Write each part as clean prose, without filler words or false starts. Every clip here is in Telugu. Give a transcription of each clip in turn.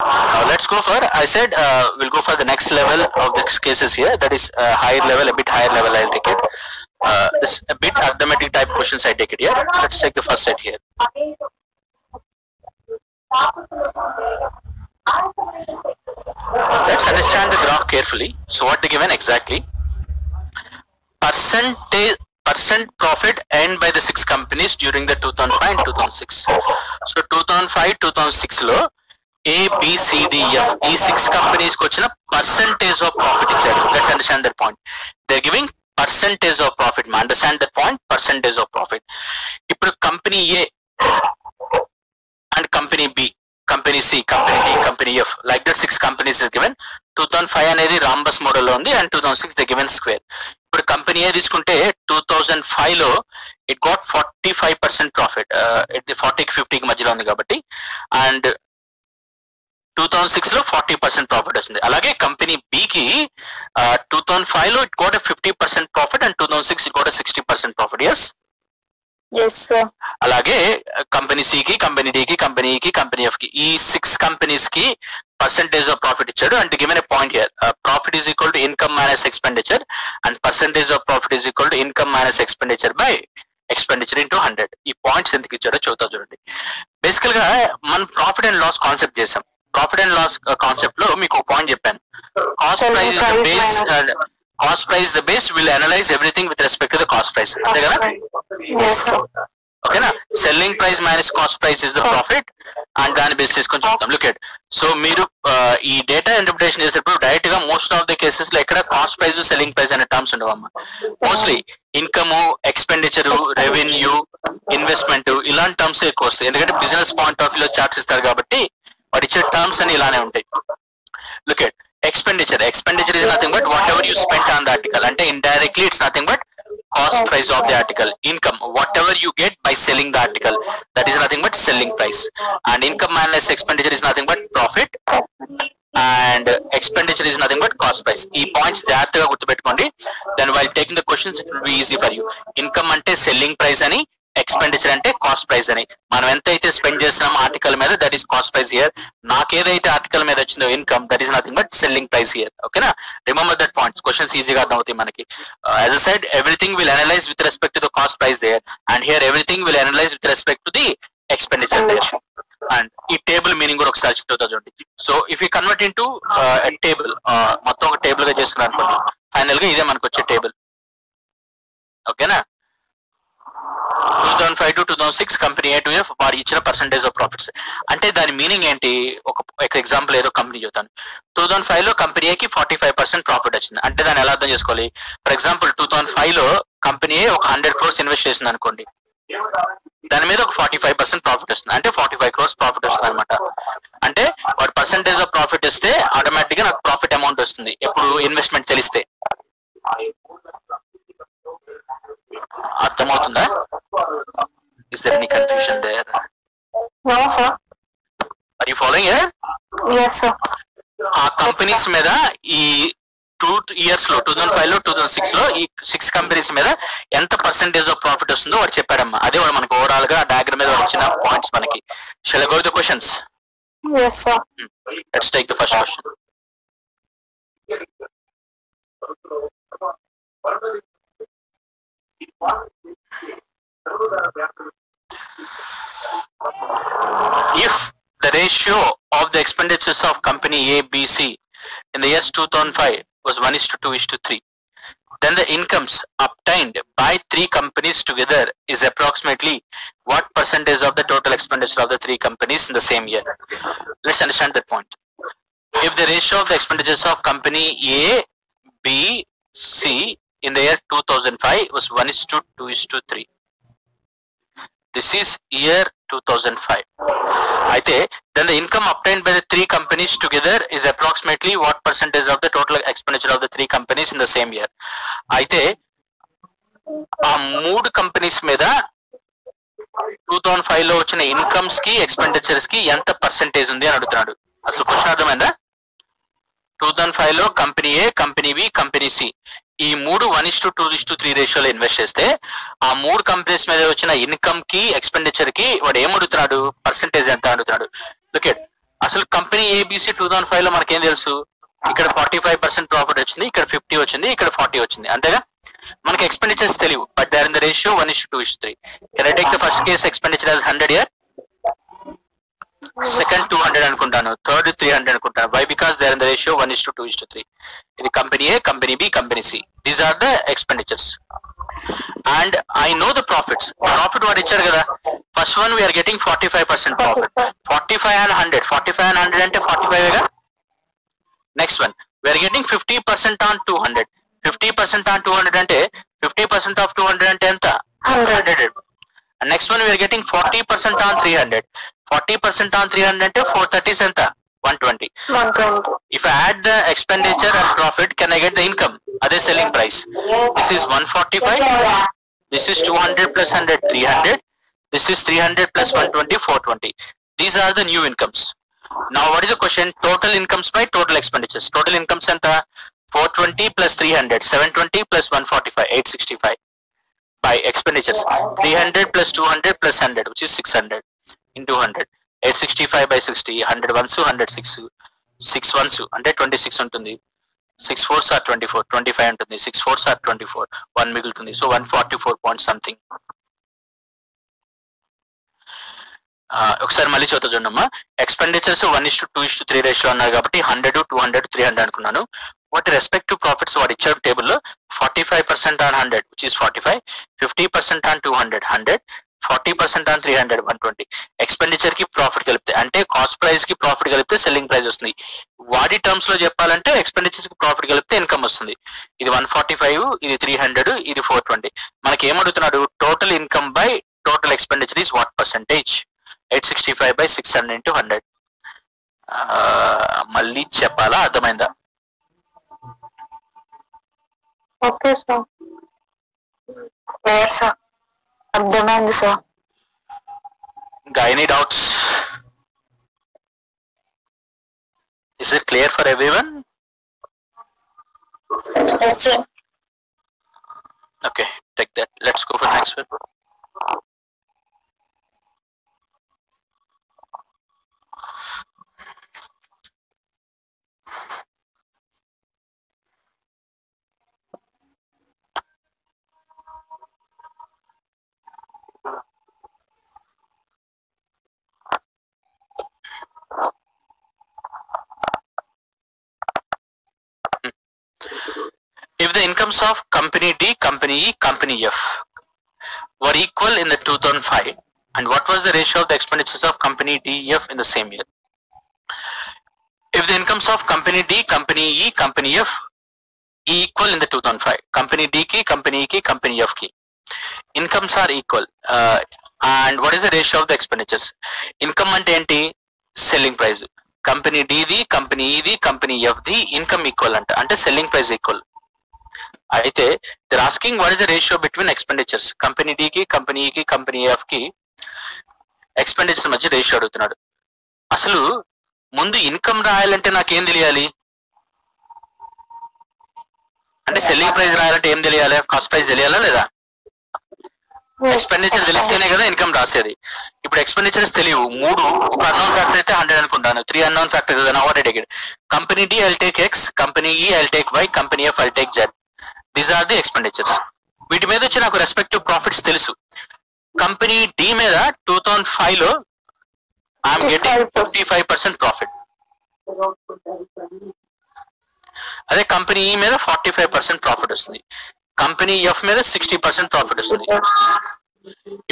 Now let's go for, I said we'll go for the next level of the cases here, that is higher level, a bit higher level I'll take it. This a bit arithmetic type questions I take it here. Let's take the first set here. Let's understand the graph carefully. So what they given exactly? Percent profit earned by the 6 companies during the 2005 and 2006. So 2005, 2006 lo A, B, C, D, F, E 6 companies ko vachina percentage of profit icharu. Let's understand that point. They're giving percentage of profit. Understand that point? Percentage of profit. Ippudu company A and company B, company C, company D, company F, like that 6 companies is given. 2005 అనేది రాంబస్ మోడల్ లో ఉంది అండ్ 2006 దే గివెన్ స్క్వేర్. ఇప్పుడు కంపెనీ ఏ తీసుకుంటే 2005 లో ఇట్ గాట్ 45% ప్రాఫిట్, 40కి 50కి మధ్యలో ఉంది కాబట్టి, అండ్ 2006 లో 40% ప్రాఫిట్ వస్తుంది. అలాగే కంపెనీ బికి 2005 లో it got 50% profit and 2006 it got 60% profit. Yes, అలాగే కంపెనీ సికి, కంపెనీ డికి, కంపెనీ ఈకి, కంపెనీ ఎఫ్ కి, ఈ 6 కంపెనీస్ కి percentage of profit ఇచ్చాడు. and given a point here, profit is equal to income minus expenditure and percentage of profit is equal to income minus expenditure by expenditure into 100. ఈ పాయింట్స్ ఎందుకు ఇచ్చాడో చూద్దాం చూడండి. బేసికల్ గా మనం ప్రాఫిట్ అండ్ లాస్ కాన్సెప్ట్ చేసాం. ప్రాఫిట్ అండ్ లాస్ కాన్సెప్ట్ లో మీకు ఒక పాయింట్ చెప్పాను, cost price is the base, cost price the base, will analyse everything with respect to the cost price, అంతే కదా? ఓకేనా? Selling price minus cost price is the profit and దాని బేస్ చేసుకొని చూద్దాం. లుక్ ఎట్, సో మీరు ఈ డేటా ఇంటర్ప్రిటేషన్ చేసేటప్పుడు డైరెక్ట్ గా మోస్ట్ ఆఫ్ ద కేసెస్ లో ఎక్కడ కాస్ట్ ప్రైస్, సెల్లింగ్ ప్రైస్ అనే టర్మ్స్ ఉండవమ్మా. Mostly income, expenditure, revenue, investment ఇలాంటి టర్మ్స్ ఎక్కువ వస్తాయి. ఎందుకంటే బిజినెస్ పాయింట్ ఆఫ్ వ్యూలో చార్ట్స్ ఇస్తారు కాబట్టి వాటి ఇచ్చే టర్మ్స్ అని ఇలానే ఉంటాయి. Look at expenditure, expenditure is nothing but whatever you spend on the article, అంటే indirectly it's nothing but cost price of the article. Income, whatever you get by selling the article, that is nothing but selling price. And income minus expenditure is nothing but profit and expenditure is nothing but cost price. ఈ పాయింట్స్ జాగ్రత్తగా గుర్తుపెట్టుకోండి. then while taking the questions it will be easy for you. income అంటే selling price అని, ఎక్స్పెండిచర్ అంటే కాస్ట్ ప్రైస్ అని. మనం ఎంతైతే స్పెండ్ చేస్తున్నాం ఆర్టికల్ మీద, that is cost price here. నాకేదైతే ఆర్టికల్ మీద వచ్చిందో income, that is nothing but selling price here. ఓకేనా? రిమెంబర్ దట్ పాయింట్స్, క్వశ్చన్స్ ఈజీగా అర్థం అవుతాయి మనకి. As a side everything will analyse with respect to the cost price there and here everything will analyse with respect to the expenditure there. And ఈ టేబుల్ మీనింగ్ కూడా ఒకసారి చెప్తా చూడండి. So if you convert in to table, మొత్తం ఒక టేబుల్ గా చేసుకున్నాను అనుకోండి, ఫైనల్ గా ఇదే మనకు వచ్చే టేబుల్. ఓకేనా? 2005 to 2006 company A to F వారు ఇచ్చిన పర్సంటేజ్ ఆఫ్ ప్రాఫిట్స్. అంటే దాని మీనింగ్ ఏంటి? ఒక ఎగ్జాంపుల్ ఏదో కంపెనీ చెప్తాను. 2005 లో కంపెనీ ఏకి 45% ప్రాఫిట్ వచ్చింది. అంటే దాన్ని ఎలా అర్థం చేసుకోవాలి? ఫర్ ఎగ్జాంపుల్ 2005 లో కంపెనీ ఏ ఒక 100 crores ఇన్వెస్ట్ చేసింది అనుకోండి, దాని మీద ఒక 45% ప్రాఫిట్ వస్తుంది, అంటే 45 crores ప్రాఫిట్ వస్తుంది అనమాట. అంటే వాడు పర్సంటేజ్ ఆఫ్ ప్రాఫిట్ ఇస్తే ఆటోమేటిక్ గా నాకు ప్రాఫిట్ అమౌంట్ వస్తుంది ఎప్పుడు ఇన్వెస్ట్మెంట్ తెలిస్తే. అర్థమవుతుందా? Is there any confusion there? No, sir. Are you following here? Yes, sir. ఆ కంపెనీస్ మీద ఈ 2 years లో 2005 లో 2006 లో ఈ 6 కంపెనీస్ మీద ఎంత పర్సెంటేజ్ ఆఫ్ ప్రాఫిట్ వస్తుందో వాడు చెప్పాడమ్మా. అదే వాడు మనకు ఓవరాల్ గా డయాగ్రామ్ మీద వచ్చిన పాయింట్స్ మనకి. Shall I go with the questions? Yes, sir. Let's take the first question. If the ratio of the expenditures of company A, B, C in the years 2005 was 1:2:3, then the incomes obtained by 3 companies together is approximately what percentage of the total expenditure of the 3 companies in the same year? Let's understand that point. If the ratio of the expenditures of company A, B, C in the year 2005 was 1:2:3. This is year 2005. అయితే then the income obtained by the 3 companies together is approximately what percentage of the total expenditure of the 3 companies in the same year? అయితే ఆ 3 కంపెనీస్ మీద 2005 లో వచ్చిన ఇన్కమ్స్ కి ఎక్స్పెండిచర్స్ కి ఎంత పర్సెంటేజ్ ఉంది అని అడుగుతున్నాడు. అసలు క్వశ్చన్ అర్థమైందా? 2005 లో company A, company B, company C ఈ 3 1:2:3 రేషియోలో ఇన్వెస్ట్ చేస్తే ఆ 3 కంపెనీస్ మీద వచ్చిన ఇన్కమ్ కి ఎక్స్పెండిచర్ కి వాడు ఏం అడుగుతున్నాడు? పర్సెంటేజ్ ఎంత అడుగుతున్నాడు. లుక్ ఎట్ అసలు కంపెనీ ఏబిసి 2005 లో మనకేం తెలుసు, ఇక్కడ 45% ప్రాఫిట్ వచ్చింది, ఇక్కడ 50 వచ్చింది, ఇక్కడ 40 వచ్చింది, అంతేగా. మనకి ఎక్స్పెండిచర్స్ తెలియవు, but they are in the ratio 1:2:3. Can I take the first case expenditure as 100 year, second 200 అనుకుంటాను, థర్డ్ 300 అనుకుంటాను. Why? Because they are in the ratio 1:2:3. ఇది company A, company B, company C. These are the expenditures. And I know the profits. Profit వాడు ఇచ్చారు కదా, first one we're getting 45% profit. 45 and 100, 45 and 100 అంటే 45గా. Next one we're getting 50% on 200. 50% on 200 అంటే 50% of 200 అంటే ఎంత? 100. And next one we are getting 40% on 300. 40% on 300 అంటే 430 ఎంత? 120. If I add the expenditure and profit, can I get the income? Adhe selling price. This is 145. This is 200 plus 100, 300. This is 300 plus 120, 420. These are the new incomes. Now what is the question? Total incomes by total expenditures. Total incomes enta? 420 plus 300, 720 plus 145, 865. By expenditures, 300 plus 200 plus 100, which is 600 into 100. 865 by 60, 100 ones 106, 6 ones అంటే 26 ఉంటుంది. 6 4s are 24, 25 ఉంటుంది. 6 4s are 24, 1 మిగులుతుంది. So 144 point something. ఒకసారి మళ్ళీ చదువుతా చూడమ్మా. ఎక్స్పెండిచర్స్ 1:2:3 రేషియో అన్నారు కాబట్టి 100, 200, 300 అనుకున్నాను. వాటి రెస్పెక్టివ్ ప్రాఫిట్స్ వాడు ఇచ్చాడు టేబుల్లో. 45% on 100, which is 45. 50% on 200, 100. 40% on 300, 120. Expenditure కి ప్రాఫిట్ కలిపితే, అంటే కాస్ట్ ప్రైస్ కి ప్రాఫిట్ కలిపితే సెల్లింగ్ ప్రైస్ వస్తుంది. వాడి టర్మ్స్ లో చెప్పాలంటే ఎక్స్పెండిచర్స్ కి ప్రాఫిట్ కలిపితే ఇన్కమ్ వస్తుంది. ఇది 145, ఇది 300, ఇది 420. మనకి ఏమడుగుతున్నాడు? Total income by total expenditure is what percentage? 865 by 600 into 100. మళ్ళీ చెప్పాలా? అర్థమైందా? Okay sir. ఎస్ సార్, అర్థమైంది సార్. ఇంకా any doubts? Is it clear for everyone? Yes sir. Okay, take that. Let's go for the next one. If the incomes of company D, company E, company F were equal in the 2005, and what was the ratio of the expenditures of company D, F in the same year? If the incomes of company D, company E, company F equal in the 2005, company D ki, company E ki, company F ki incomes are equal, and what is the ratio of the expenditures? Income ante enti? Selling price. Company D ది, company E ది, company F ది ఇన్కమ్ ఈక్వల్ అంటే సెల్లింగ్ ప్రైస్ ఈక్వల్ అయితే they are asking what is the ratio between expenditures. Company D కి, కంపెనీ ఈ కి, కంపెనీ ఎఫ్ కి ఎక్స్పెండిచర్ మధ్య రేషియో అడుగుతున్నాడు. అసలు ముందు ఇన్కమ్ రాయాలంటే నాకేం తెలియాలి? అంటే సెల్లింగ్ ప్రైస్ రాయాలంటే ఏం తెలియాలి? కాస్ట్ ప్రైస్ తెలియాలా లేదా? ఎక్స్పెండిచర్ తెలిస్తేనే కదా ఇన్కమ్ రాసేది. ఇప్పుడు ఎక్స్పెండిచర్స్ తెలియవు. 3 ఒక అన్నోన్ ఫ్యాక్టర్ అయితే 100 అనుకుంటాను, 3 అన్నోన్ ఫ్యాక్టర్ కదా. Now what I take it? Company D I'll take X, company E I'll take Y, company F I'll take Z. These are the expenditures. వీటి మీద వచ్చి నాకు రెస్పెక్టివ్ ప్రాఫిట్స్ తెలుసు. కంపెనీ డి మీద 2005 లో ఐఎమ్ గెటింగ్ 55% ప్రాఫిట్. అదే కంపెనీ ఈ మీద 45% ప్రాఫిట్ వస్తుంది. కంపెనీ ఎఫ్ మీద 60% ప్రాఫిట్ వస్తుంది.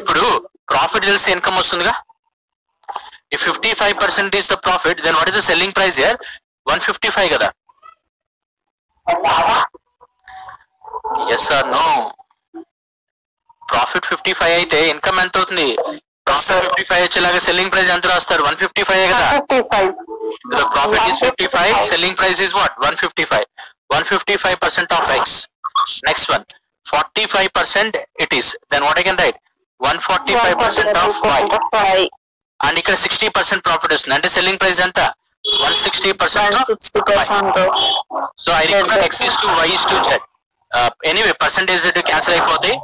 ఇప్పుడు ప్రాఫిట్ తెలిసి ఇన్కమ్ వస్తుందిగా. If 55% is the profit, then what is the selling price here? 155 కదా. Yes or no? ప్రాఫిట్ 55 అయితే ఇన్కమ్ ఎంత అవుతుంది? ప్రాఫిట్ 55 వచ్చేలాగా సెల్లింగ్ ప్రైస్ ఎంత రాస్తారు? 155 కదా. The profit is 55, selling price is what? 155. 155% of X. Next one, 45% it is. Then what I can write? 145% of Y. And ఇక్కడ 60% profit వస్తుంది. అంటే selling price ఎంత? 160% of Y. So I require X is to Y is to Z. Anyway, percentage cancel అయిపోతాయి.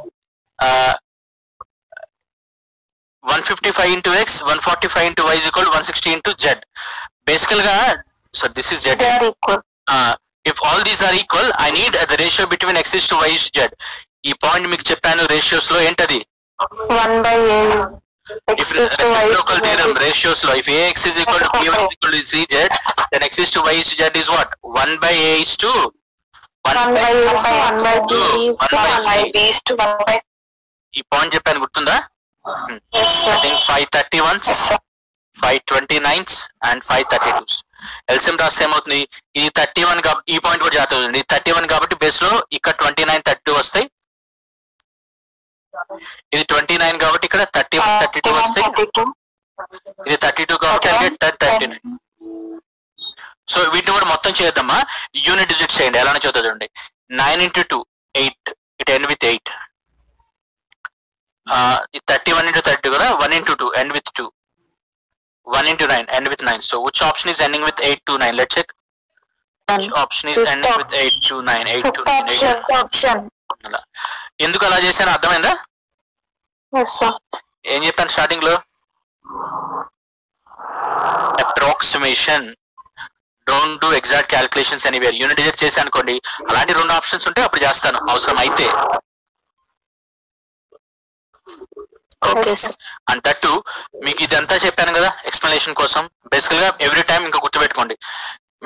155 into X, 145 into Y is equal to 160 into Z. బేసికల్ గా so this is Z. If all these are equal I need the ratio between x is to y is to z. ఈ పాయింట్ మీకు చెప్పాను రేషియోస్ లో ఏంటది 1/a. Reciprocal theorem ratios లో if ax is equal to b1 is equal to cz then x is to y is to z is what 1/a is to 1/a is to 1/b is to 1/b is to 1/. ఈ పాయింట్ చెప్పాను గుర్తుందా? Yes sir. I think 531s, Yes sir. 529s and 532s. LCM రాస్తే ఏమవుతుంది? ఈ 31 ఈ పాయింట్ కూడా జాగ్రత్త ఉంది. 31 కాబట్టి బేస్ లో ఇక్కడ 29 32 వస్తాయి. ఇది 29 కాబట్టి ఇక్కడ 31 32 వస్తాయి. ఇది 32 కాబట్టి 39. సో వీటిని కూడా మొత్తం చేద్దామా? యూనిట్ డిజిట్ చేయండి. ఎలానే చూద్దాం చూడండి. 9 into 2 8. It end with 8. 31 into 32 కదా 1 into 2 end with 2. 1 into 9 end with 9. So which option is ending with 8 to 9? Let's check. Which option is ending with 8 to 9? 8 to 9. Option. ఎందుకు అలా చేశాను అర్థమైందా? Yes sir. ఏం చెప్పాను స్టార్టింగ్ లో? Approximation. Don't do exact calculations anywhere. Unit digit చేసి అనుకోండి అలాంటి 2 ఆప్షన్స్ ఉంటే అప్పుడు చేస్తాను అవసరం అయితే. Okay sir. అండ్ దట్టు మీకు ఇదంతా చెప్పాను కదా ఎక్స్ప్లెనేషన్ కోసం. బేసికల్ గా ఎవ్రీ టైం ఇంకా గుర్తుపెట్టుకోండి,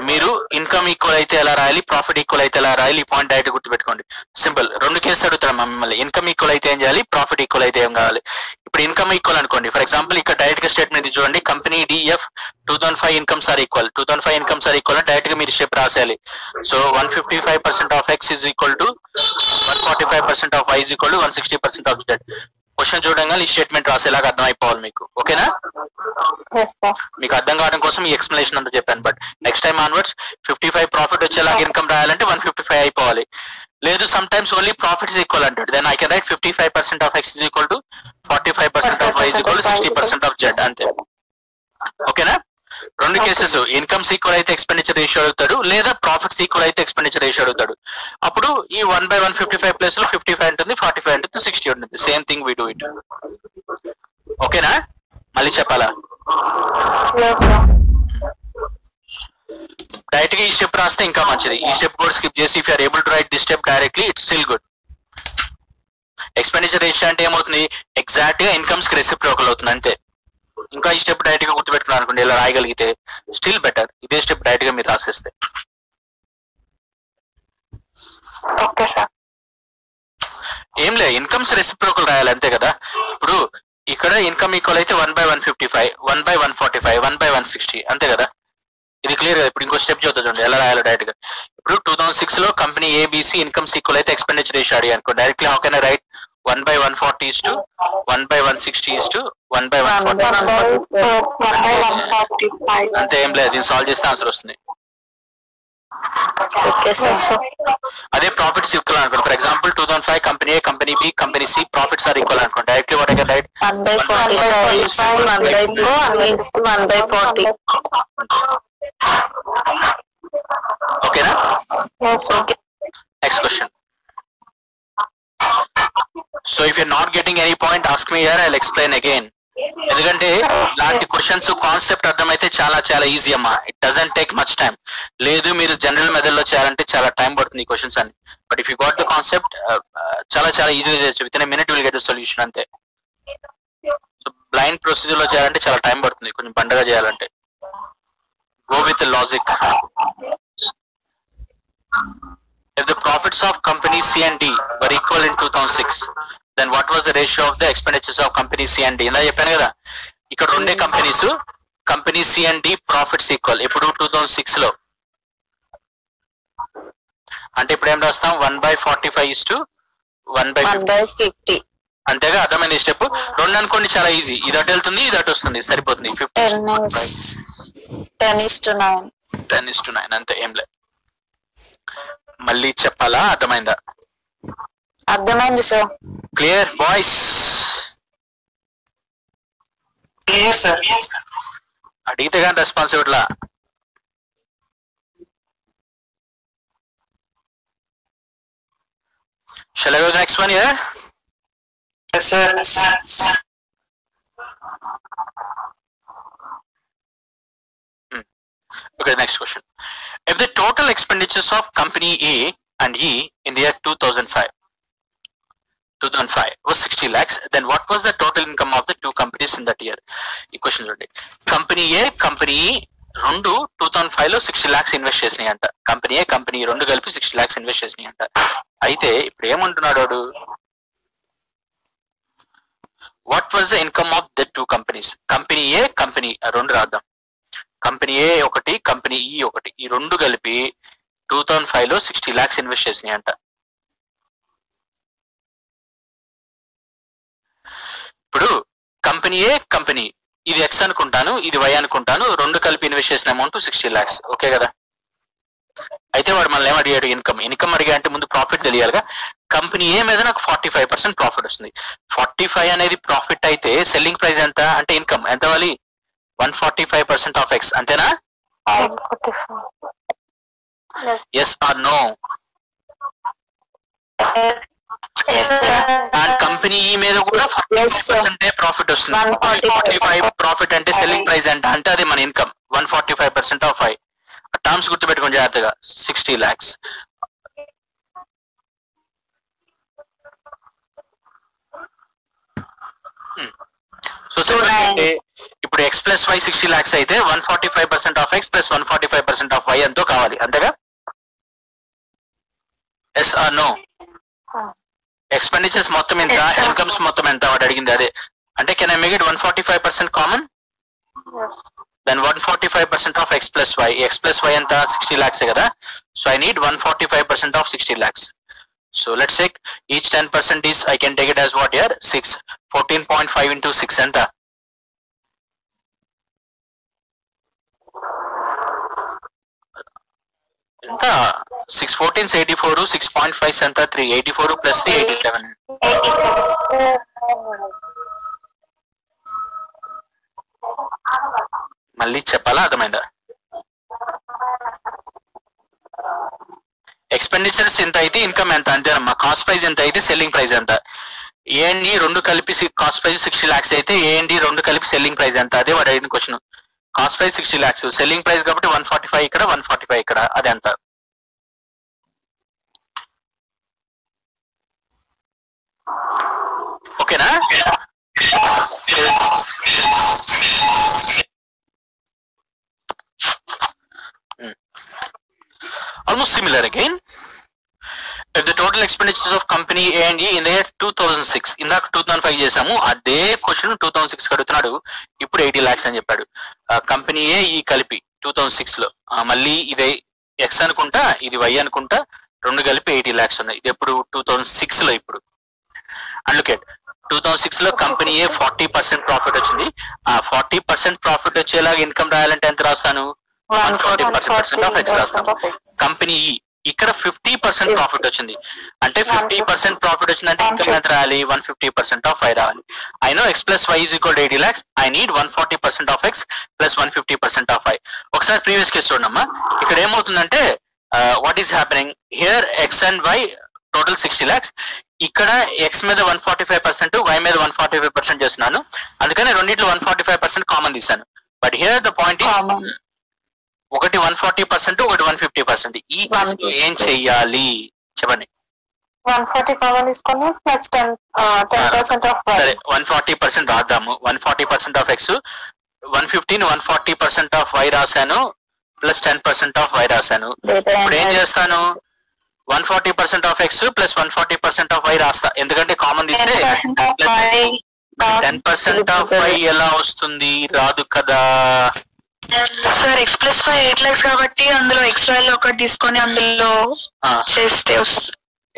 మీరు ఇన్కమ్ ఈక్వల్ అయితే ఎలా రాయాలి, ప్రాఫిట్ ఈక్వల్ అయితే ఎలా రాయాలి, ఈ పాయింట్ డైరెక్ట్ గుర్తుపెట్టుకోండి. సింపుల్. 2 కేసులు అడుగుతారు మిమ్మల్ని. ఇన్కమ్ ఈక్వల్ అయితే ఏం చేయాలి, ప్రాఫిట్ ఈక్వల్ అయితే ఏం కావాలి. ఇప్పుడు ఇన్కమ్ ఈక్వల్ అనుకోండి. ఫర్ ఎగ్జాంపుల్ ఇక్కడ డైరెక్ట్ గా స్టేట్మెంట్ చూడండి. Company D F 2005 incomes are equal. 2005 incomes are equal direct గా మీరు స్టెప్ రాసేయాలి. So 155% of X is equal to 145% of Y is equal to 160% of Z. Question చూడంగా ఈ స్టేట్మెంట్ రాసేలాగా అర్థం అయిపోవాలి మీకు. ఓకేనా? మీకు అర్థం కావడం కోసం ఈ ఎక్స్ప్లెనేషన్ అంతా చెప్పాను. But next time onwards 55 profit వచ్చేలాగా ఇన్కమ్ రాయాలంటే 155 అయిపోవాలి. లేదు sometimes only profit is equal అంటాడు. Then I can write 55% of X is equal to 45% of Y is equal to 60% of Z. అంతే. ఓకేనా? 2 కేసెస్ ఇన్కమ్స్ ఈక్వల్ అయితే ఎక్స్పెండిచర్ రేషియో అడుగుతాడు, లేదా ప్రాఫిట్స్ ఈక్వల్ అయితే ఎక్స్పెండిచర్ రేషియో అడుగుతాడు. అప్పుడు ఈ 1/155 ప్లేస్ లో 55 ఉంటుంది, 45 ఉంటుంది, 60 ఉంటుంది. Same thing we do it. ఓకేనా? మళ్ళీ చెప్పాలా? డైరెక్ట్ గా ఈ స్టెప్ రాస్తే ఇంకా మంచిది. ఈ స్టెప్ కూడా స్కిప్ చేసి if you're able to write this step directly it's still good. Expenditure ratio అంటే ఏమవుతుంది? ఎగ్జాక్ట్ గా ఇన్కమ్స్ కి రెసిప్రోకల్ అవుతుంది అంతే. ఇంకా ఈ స్టెప్ డైరెక్ట్ గా గుర్తుపెట్టుకున్నారు అనుకోండి, ఇలా రాయగలిగితే స్టిల్ బెటర్. ఇదే స్టెప్ డైరెక్ట్ గా మీరు రాసేస్తే. Okay sir. ఏం లేదు, ఇన్కమ్స్ రెసిప్రోకల్ రాయాలి అంతే కదా. ఇప్పుడు ఇక్కడ ఇన్కమ్ ఈక్వల్ అయితే 1/155, 1/145, 1/160 అంతే కదా. ఇది క్లియర్ కదా. ఇప్పుడు ఇంకో స్టెప్ చూద్దాం చూడండి ఎలా రాయాలో డైరెక్ట్ గా. ఇప్పుడు 2006 లో కంపెనీ ఏబిసి ఇన్కమ్స్ ఈక్వల్ అయితే ఎక్స్పెండిచర్ రేషియో అడిగి అనుకో, directly how can I right 1/140 is to 1/160 is to 1/145. అంతే. ఏం లేదు, దీన్ని సాల్వ్ చేస్తే ఆన్సర్ వస్తుంది. అదే ప్రాఫిట్స్ ఈక్వల్ అనుకోండి. For example 2005 company A, company B, company C profits are equal అనుకోండి. Directly what I can write 1/40. ఓకేనా? Next question. So if you not getting any point ask me here, I will explain again. ఎందుకంటే ఇలాంటి క్వశ్చన్స్ కాన్సెప్ట్ అర్థమైతే చాలా చాలా ఈజీ అమ్మా. It doesn't take much time. లేదు మీరు జనరల్ మెథడ్ లో చేయాలంటే చాలా టైం పడుతుంది ఈ క్వశ్చన్స్ అన్ని. But if you got the concept చాలా చాలా ఈజీగా చేయొచ్చు. With in a minute will get the solution అంతే. సో బ్లైండ్ ప్రొసీజర్ లో చేయాలంటే చాలా టైం పడుతుంది, కొంచెం బండగా చేయాలంటే. Go with logic. If the profits of company C and D were equal in 2006, then what was the ratio of the expenditures of company C and D? ఇందా చెప్పాను కదా, ఇక్కడ 2 companies, company C and D profits equal. ఇప్పుడు 2006 లో అంటే ఇప్పుడు ఏం రాస్తాం? 1/45 is to 1/50. అంతేగా. అర్థమైంది స్టెప్. 2 అనుకోండి చాలా ఈజీ. ఇది అటు వెళ్తుంది, ఇది అటు వస్తుంది, సరిపోతుంది. 10:9 అంతే. ఏం లేదు. మళ్ళీ చెప్పాలా? అర్థమైందా? అర్థమైంది sir. Clear boys? Clear sir. అడిగితే కానీ response ఇవ్వట్లా. Shall I go to the next one here? Yes sir. Okay, next question. If the total expenditures of company A and E in the year 2005 was 60 lakhs, then what was the total income of the two companies in that year? ఈ క్వశ్చన్ చూడండి. కంపెనీ ఏ కంపెనీ రెండు 2005 లో 60 lakhs ఇన్వెస్ట్ చేసినాయి అంట. కంపెనీ ఏ కంపెనీ రెండు కలిపి 60 lakhs ఇన్వెస్ట్ చేసినాయి అంట. అయితే ఇప్పుడు ఏమంటున్నాడు వాడు, what was the income of the two companies? Company A company రెండు రాద్దాం. కంపెనీ ఏ ఒకటి కంపెనీ ఈ ఒకటి, ఈ రెండు కలిపి 2005 లో 60 lakhs ఇన్వెస్ట్ చేసినాయి అంట. ఇప్పుడు కంపెనీ ఏ కంపెనీ ఇది ఎక్స్ అనుకుంటాను, ఇది వై అనుకుంటాను, రెండు కలిపి ఇన్వెస్ట్ చేసిన అమౌంట్ 60 lakhs. ఓకే కదా. అయితే వాడు మనల్ని ఏం అడిగాడు? ఇన్కమ్ అడిగా అంటే ముందు ప్రాఫిట్ తెలియాలిగా. కంపెనీ ఏ మీద నాకు 45% ప్రాఫిట్ వస్తుంది. 45 అనేది ప్రాఫిట్ అయితే సెల్లింగ్ ప్రైస్ ఎంత అంటే ఇన్కమ్ ఎంత వాలి? 145% ఆఫ్ ఎక్స్, అంతేనా? Yes or no? And company E మీద కూడా 45% ప్రాఫిట్ వస్తుంది. 45 ప్రాఫిట్ అంటే సెల్లింగ్ ప్రైస్ ఎంత అంటే అది మన ఇన్కమ్. 145% ఆఫ్ 5 టర్మ్స్ గుర్తుపెట్టుకోండి జాగ్రత్తగా. 60 lakhs. సో అంటే ఇప్పుడు ఎక్స్ ప్లస్ వై 60 lakhs అయితే 145% of X plus 145% of Y ఎంతో కావాలి, అంతేగా? Yes or no? ఎక్స్పెండిచర్స్ మొత్తం ఎంత, ఇన్కమ్స్ మొత్తం ఎంత వాడు అడిగింది అదే. అంటే can I make it 145% common? Then 145% of X plus Y. X plus Y ఎంత? 60 lakhs కదా. So I need 145% of 60 lakhs. So let's take each 10% is, I can take it as what here? 6. 14.5 into 6 ఎంత? ఎంత? 6 14 84, 6.5 ఎంత? 3 84 plus 3 87. మళ్ళీ చెప్పాలా? అర్థమైందా? ఎక్స్పెండిచర్స్ ఎంత అయితే ఇన్కమ్ ఎంత, అంతేనమ్మా. కాస్ట్ ప్రైస్ ఎంత అయితే సెల్లింగ్ ప్రైస్ ఎంత. ఏఎండి రెండు కలిపి కాస్ట్ ప్రైస్ 60 lakhs అయితే ఏఎండి రెండు కలిపి సెల్లింగ్ ప్రైస్ ఎంత, అదే వాడు అడిగిన question. Cost price 60 lakhs, selling price కాబట్టి 145 ఇక్కడ 145 ఇక్కడ, అది ఎంత? ఓకేనా? Almost similar again. If the total expenditures of company A and E in the year 2006, ఇందాక 2005 చేసాము, అదే క్వశ్చన్ 2006 అడుగుతున్నాడు. ఇప్పుడు 80 lakhs అని చెప్పాడు. కంపెనీ ఏ ఈ కలిపి 2006 లో, మళ్ళీ ఇది ఎక్స్ అనుకుంటా ఇది వై అనుకుంటా, రెండు కలిపి 80 lakhs ఉన్నాయి. ఇది ఎప్పుడు? 2006 లో. ఇప్పుడు అండ్ లుక్ ఎట్ 2006 లో కంపెనీ ఏ 40% ప్రాఫిట్ వచ్చింది. ఆ 40% ప్రాఫిట్ వచ్చేలాగా ఇన్కమ్ రాయాలంటే ఎంత రాస్తాను? 140% ఆఫ్ ఎక్స్ రాస్తాను. కంపెనీ ఈ ఇక్కడ 50% ప్రాఫిట్ వచ్చింది అంటే 50% ప్రాఫిట్ వచ్చిందంటే ఇన్కమ్ ఎంత రాయాలి? 150% ఆఫ్ 5 రావాలి. I know X plus Y is equal 80 lakhs. I need 140% of X plus 150% of 5. ఒకసారి ప్రీవియస్ కేసు చూడమ్మా. ఇక్కడ ఏమవుతుందంటే what is happening here? X and Y total 60 lakhs. ఇక్కడ ఎక్స్ మీద 145%, వై మీద 145% చేస్తున్నాను. అందుకని రెండింటిలో 145% కామన్ తీసాను. But here the point is ఒకటి 140%, ఒకటి 150%. ఈ కేసులో ఏం చెయ్యాలి చెప్పండి? 140 కామన్ తీసుకొని ప్లస్ 10% ఆఫ్ వై. సరే 140% రాద్దాము. 140% ఆఫ్ ఎక్స్, 150 140% ఆఫ్ వై రాశాను, ప్లస్ 10% ఆఫ్ వై రాశాను. ఇప్పుడు ఏం చేస్తాను? 140% of X plus 140% of Y రాస్తా, ఎందుకంటే కామన్ తీస్తే 10% ఆఫ్ వై ఎలా వస్తుంది? రాదు కదా sir. X plus Y 8 lakhs కాబట్టి అందులో ఎక్స్ వాల్యూ ఒకటి తీసుకొని అందులో చేస్తే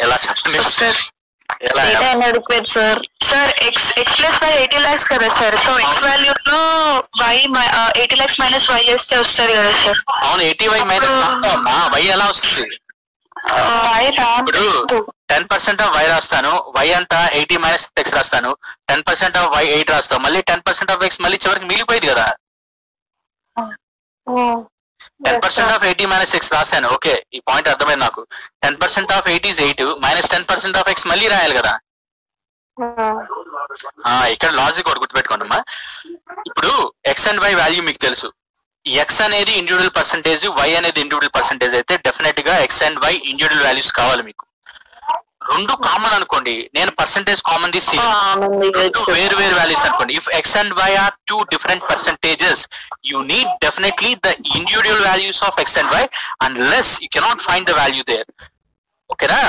ఎలా చెప్పండి? Sir sir X plus Y 80 lakhs కదా సార్. సో ఎక్స్ వాల్యూ లో వై 80 lakhs మైనస్ వై చేస్తే వస్తుంది కదా సార్. అవును, 80y మైనస్ వై ఎలా వస్తుంది? ఇప్పుడు 10% ఆఫ్ వై రాస్తాను, వై అంతా 80 మైనస్ ఎక్స్ రాస్తాను, 10% ఆఫ్ వై 8 రాస్తాను, మళ్ళీ 10% ఆఫ్ ఎక్స్ మళ్ళీ చివరికి మిగిలిపోయింది కదా. 10% ఆఫ్ 80 మైనస్ ఎక్స్ రాశాను. ఓకే, ఈ పాయింట్ అర్థమైంది నాకు. 10% of 8 is 8 minus 10% of X మళ్ళీ రాయాలి కదా. ఇక్కడ లాజిక్ ఒకటి గుర్తుపెట్టుకోండి అమ్మా. ఇప్పుడు ఎక్స్ అండ్ వై వాల్యూ మీకు తెలుసు. ఎక్స్ అనేది ఇండివిజువల్ పర్సంటేజ్, వై అనేది ఇండివిజువల్ పర్సంటేజ్ అయితే డెఫినెట్ గా X and Y individual values కావాలి మీకు. రెండు కామన్ అనుకోండి, నేను పర్సంటేజ్ కామన్ తీసి వేరు వేరు వాల్యూస్ అనుకోండి. If X and Y are two different percentages, you need definitely the individual values of X and Y unless you cannot find the value there. ఓకేనా?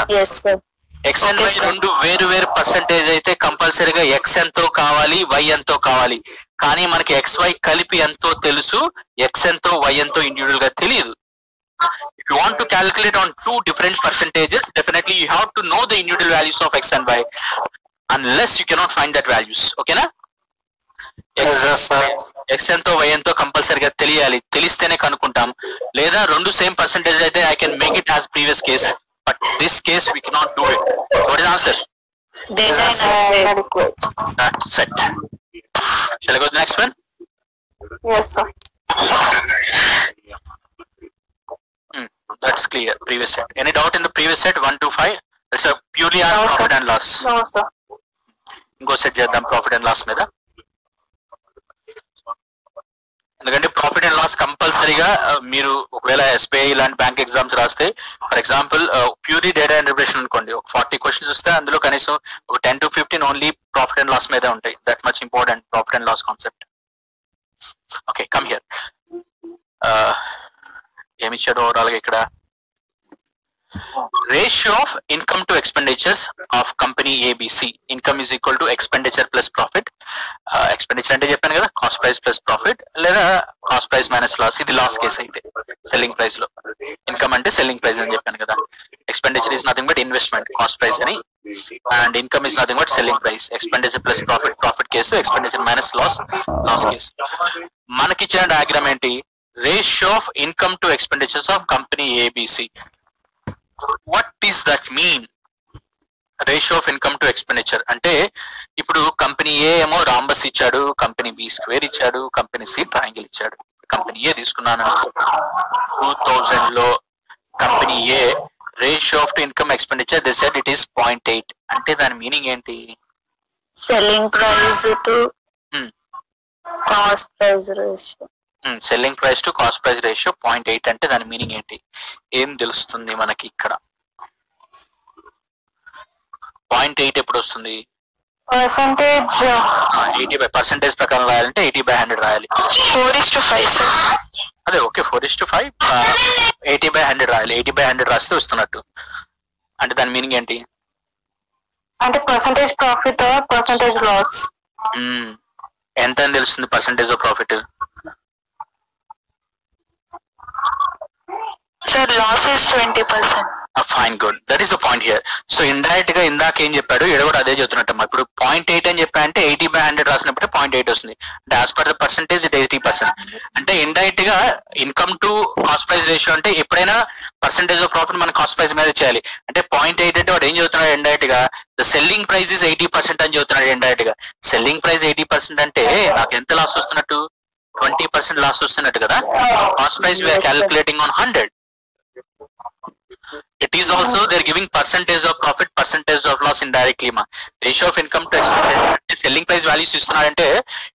ఎక్స్ అండ్ వై రెండు వేరు వేరు పర్సంటేజ్ అయితే కంపల్సరీగా ఎక్స్ ఎంతో కావాలి, వై ఎంతో కావాలి. కానీ మనకి ఎక్స్ వై కలిపి ఎంతో తెలుసు, ఎక్స్ ఎంతో వై ఎంతో ఇండివిజువల్ గా తెలియదు. If you want to calculate on two different percentages, definitely you have to know the individual values of x and y, unless you cannot find that values. Okay na? X ఎంతో y ఎంతో కంపల్సరీగా తెలియాలి, తెలిస్తేనే కనుక్కుంటాం. లేదా రెండు సేమ్ పర్సంటేజ్ అయితే I can make it as previous case, but this case we cannot do it. What is the answer? That's it. Shall I go to the next one? Yes, sir. That's clear. Previous set. Any doubt in the previous set? 1 to 5. It's a purely on profit and loss. No, sir. ఇంకో సెట్ చేద్దాం ప్రాఫిట్ అండ్ లాస్ మీద. ఎందుకంటే ప్రాఫిట్ అండ్ లాస్ కంపల్సరీగా మీరు ఒకవేళ ఎస్బీఐ ఇలాంటి బ్యాంక్ ఎగ్జామ్స్ రాస్తే, for example puree data interpretation అనుకోండి, ఒక 40 క్వశ్చన్స్ వస్తే అందులో కనీసం ఒక 10 to 15 only profit and loss మీదే ఉంటాయి. That much important profit and loss concept. Okay, come here. ఏమి ఇచ్చాడు ఓవరాల్ గా ఇక్కడ? Ratio of income to expenditures of company ABC. Income is equal to expenditure plus profit. Expenditure అంటే చెప్పాను కదా, కాస్ట్ ప్రైస్ ప్లస్ ప్రాఫిట్, లేదా కాస్ట్ ప్రైస్ మైనస్ లాస్. ఇది లాస్ కేసు అయితే సెల్లింగ్ ప్రైస్ లో. ఇన్కమ్ అంటే సెల్లింగ్ ప్రైస్ అని చెప్పాను కదా. Expenditure is nothing but investment, cost price అని. And income is nothing but selling price. Expenditure plus profit, profit case. Expenditure minus loss, loss case. మనకిచ్చిన డయాగ్రామ్ ఏంటి? Ratio of income to expenditures of company ABC. What does that mean? Ratio of income to expenditure అంటే ఇప్పుడు కంపెనీ ఏ ఏమో రాంబస్ ఇచ్చాడు, కంపెనీ బి స్క్వేర్ ఇచ్చాడు, కంపెనీ సి ట్రయాంగిల్ ఇచ్చాడు. కంపెనీ ఏ తీసుకున్నాను 2000 లో. Company A ratio off to income expenditure they said it is 0.8. అంటే దాని మీనింగ్ ఏంటి? Selling price to cost price ratio. Selling price to cost price ratio 0.8 అంటే దాని మీనింగ్ ఏంటి? ఏం తెలుస్తుంది మనకి ఇక్కడ? 0.8 ఎప్పుడు వస్తుంది? పర్సంటేజ్ 80% ప్రకారం రాయాలంటే 80/100 రాయాలి. 4:5 అదే ఓకే, 4:5 80/100 రాయాలి. 80/100 రాస్తే వస్తున్నట్టు. అంటే దాని మీనింగ్ ఏంటి? అంటే పర్సంటేజ్ ప్రాఫిట్ పర్సంటేజ్ లాస్. ఎంత అని తెలుస్తుంది percentage of profit? Sir, loss is 20%. Fine, good. That is the point here. So indirect గా ఇందాక ఏం చెప్పాడు, ఇక్కడ కూడా అదే చెప్తున్నట్టు. ఇప్పుడు 0.8 అని చెప్పారంటే 80/100 రాసినప్పుడు 0.8 వస్తుంది. అంటే as per the percentage it 80%. అంటే ఇండైరెక్ట్ గా income to cost price ratio అంటే ఎప్పుడైనా పర్సంటేజ్ ఆఫ్ ప్రాఫిట్ మన కాస్ట్ ప్రైస్ మీద చేయాలి. అంటే 0.8 అంటే వాడు ఏం చెబుతున్నాడు ఇండైరెక్ట్ గా? ద సెల్లింగ్ ప్రైస్ ఇస్ 80% అని చెబుతున్నాడు ఇండైరెక్ట్ గా. సెల్లింగ్ ప్రైస్ 80% అంటే నాకు ఎంత లాస్ వస్తున్నట్టు? 20% లాస్ వస్తున్నట్టు కదా. Cost price we're calculating on 100. It is also they're giving percentage of profit, percentage of loss indirectly. Ma ratio of income to expenditure, selling price values ఇస్తున్నారంటే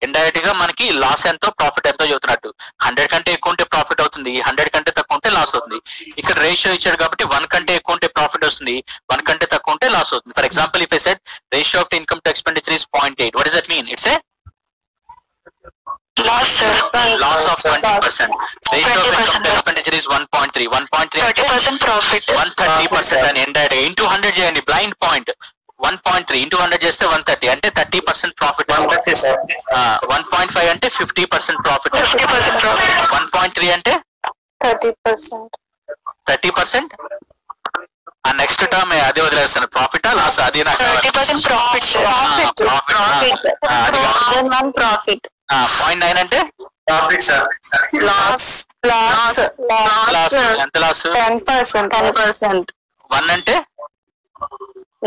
ఇండైరెక్ట్ గా మనకి లాస్ ఎంతో ప్రాఫిట్ ఎంతో చెబుతున్నట్టు. 100 కంటే ఎక్కువ ఉంటే ప్రాఫిట్ అవుతుంది, 100 కంటే తక్కువ ఉంటే లాస్ అవుతుంది. ఇక్కడ రేషియో ఇచ్చాడు కాబట్టి 1 కంటే ఎక్కువ ఉంటే ప్రాఫిట్ వస్తుంది, 1 కంటే తక్కువ ఉంటే లాస్ అవుతుంది. For example if I said ratio of income to expenditure is 0.8, what does that mean? It's a Loss, sir. Loss of 20%. Ratio of income to expenditure is 1.3. 1.3 30% profit. 130% అని ఇండైరెక్ట్ ఇంటూ 100 చేయండి. బ్లైండ్ పాయింట్ 1.3 ఇంటూ 100 చేస్తే 130 అంటే 30% ప్రాఫిట్. 1.5 అంటే 50% ప్రాఫిట్. 1.3 అంటే 30%. ఆ నెక్స్ట్ టర్మ్ అదే వదిలేస్తాను. ప్రాఫిట్ లాస్ అది నాకు 30% ప్రాఫిట్. ప్రాఫిట్. 0.9 అంటే ప్రాఫిట్ సార్. లాస్ ఎంత లాస్? 10%. 1 అంటే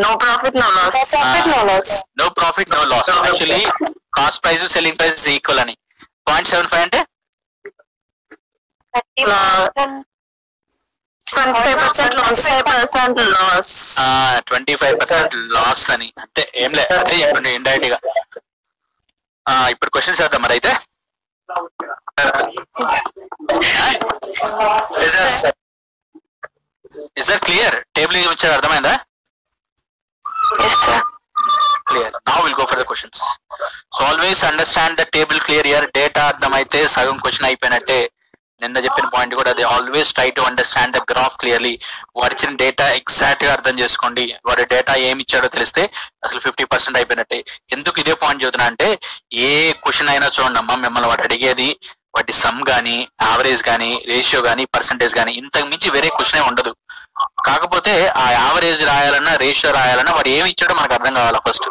no profit no loss. No profit no loss. Actually cost price selling price equal అని. 0.75 అంటే 25% లాస్. 25% లాస్ అని. అంటే ఏం లేదు, అదే చెప్పండి ఇండైరెక్ట్ గా. ఇప్పుడు క్వశ్చన్స్ చేద్దాం మరి అయితే. Is that clear? టేబుల్ ఏమి ఇచ్చారు అర్థమైందా? Yes, sir. Clear. Now we'll go for the questions. So always understand the table clear here. Data అర్థమైతే సగం క్వశ్చన్ అయిపోయినట్టే. నిన్న చెప్పిన పాయింట్ కూడా అదే. Always try to understand the graph clearly. వాడు ఇచ్చిన డేటా ఎగ్జాక్ట్ గా అర్థం చేసుకోండి. వాడి డేటా ఏమి ఇచ్చాడో తెలిస్తే అసలు 50% అయిపోయినట్టే. ఎందుకు ఇదే పాయింట్ చెబుతున్నా అంటే, ఏ క్వశ్చన్ అయినా చూడండి అమ్మా, మిమ్మల్ని వాడు అడిగేది వాటి సమ్ కానీ, యావరేజ్ కానీ, రేషియో కానీ, పర్సంటేజ్ కానీ, ఇంతకు మించి వేరే క్వశ్చనే ఉండదు. కాకపోతే ఆ యావరేజ్ రాయాలన్నా, రేషియో రాయాలన్నా వాడు ఏమి ఇచ్చాడో మనకు అర్థం కావాలా first.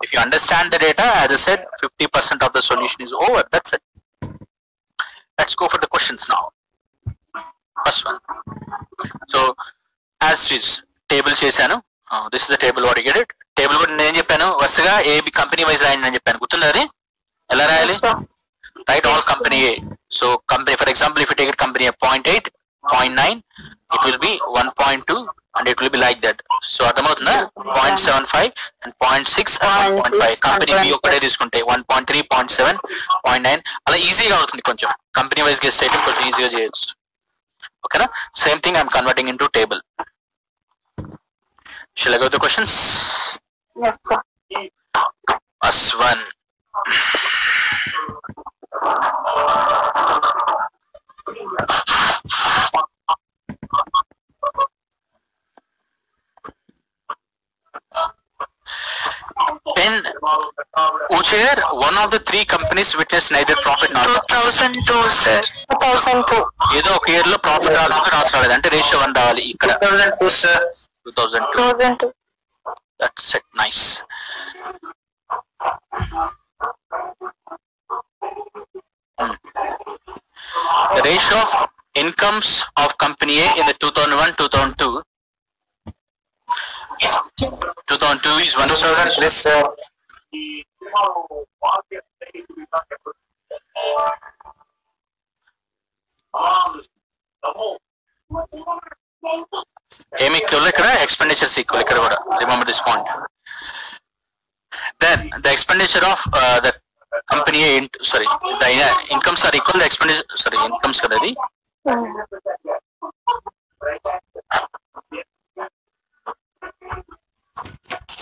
If you understand the data, as I said, 50% of the solution is over. That's it. Let's go for the questions now. First one. So, as is table chesanu. This is the table. What you get it? Table కూడా నేను చెప్పాను వరుసగా ఏ కంపెనీ వైజ్ రాయండి అని చెప్పాను. గుర్తుందా అది? ఎలా రాయాలి? Write all company A. So, company, for example, if you take it company A 0.8, 0.9, it will be 1.2. And it will be like that. So అర్థమవుతుందా? 0.75 and 0.6 and 1.5. కంపెనీ బి ఒకటే తీసుకుంటే 1.3, 0.7, 0.9 అలా ఈజీగా అవుతుంది. కొంచెం కంపెనీ వైజ్ గెస్ చేయడం కొంచెం ఈజీగా చేయొచ్చు. ఓకేనా? Same thing I'm converting in to table. Shall I go to the questions? Yes, sir. First one. In Uchair, one of the three companies witnessed neither profit nor loss. 2002, sir. 2002. ఏదో ఒక ఇయర్ లో ప్రాఫిట్ రావాలి, లాస్ రాలేదు. అంటే రేషియో 1 రావాలి. ఇక్కడ 2002, sir. 2002. 2002. That's it. Nice. The ratio of incomes of company A in the 2001-2002. 2002 is 1%. Yes, sir. ఏమి ఈక్వల్ ఇక్కడ? ఎక్స్పెండిచర్స్ ఈక్వల్ ఇక్కడ కూడా. Remember this point. Then the expenditure of the company A, sorry, the incomes are equal to expenditure, sorry, incomes kada adi.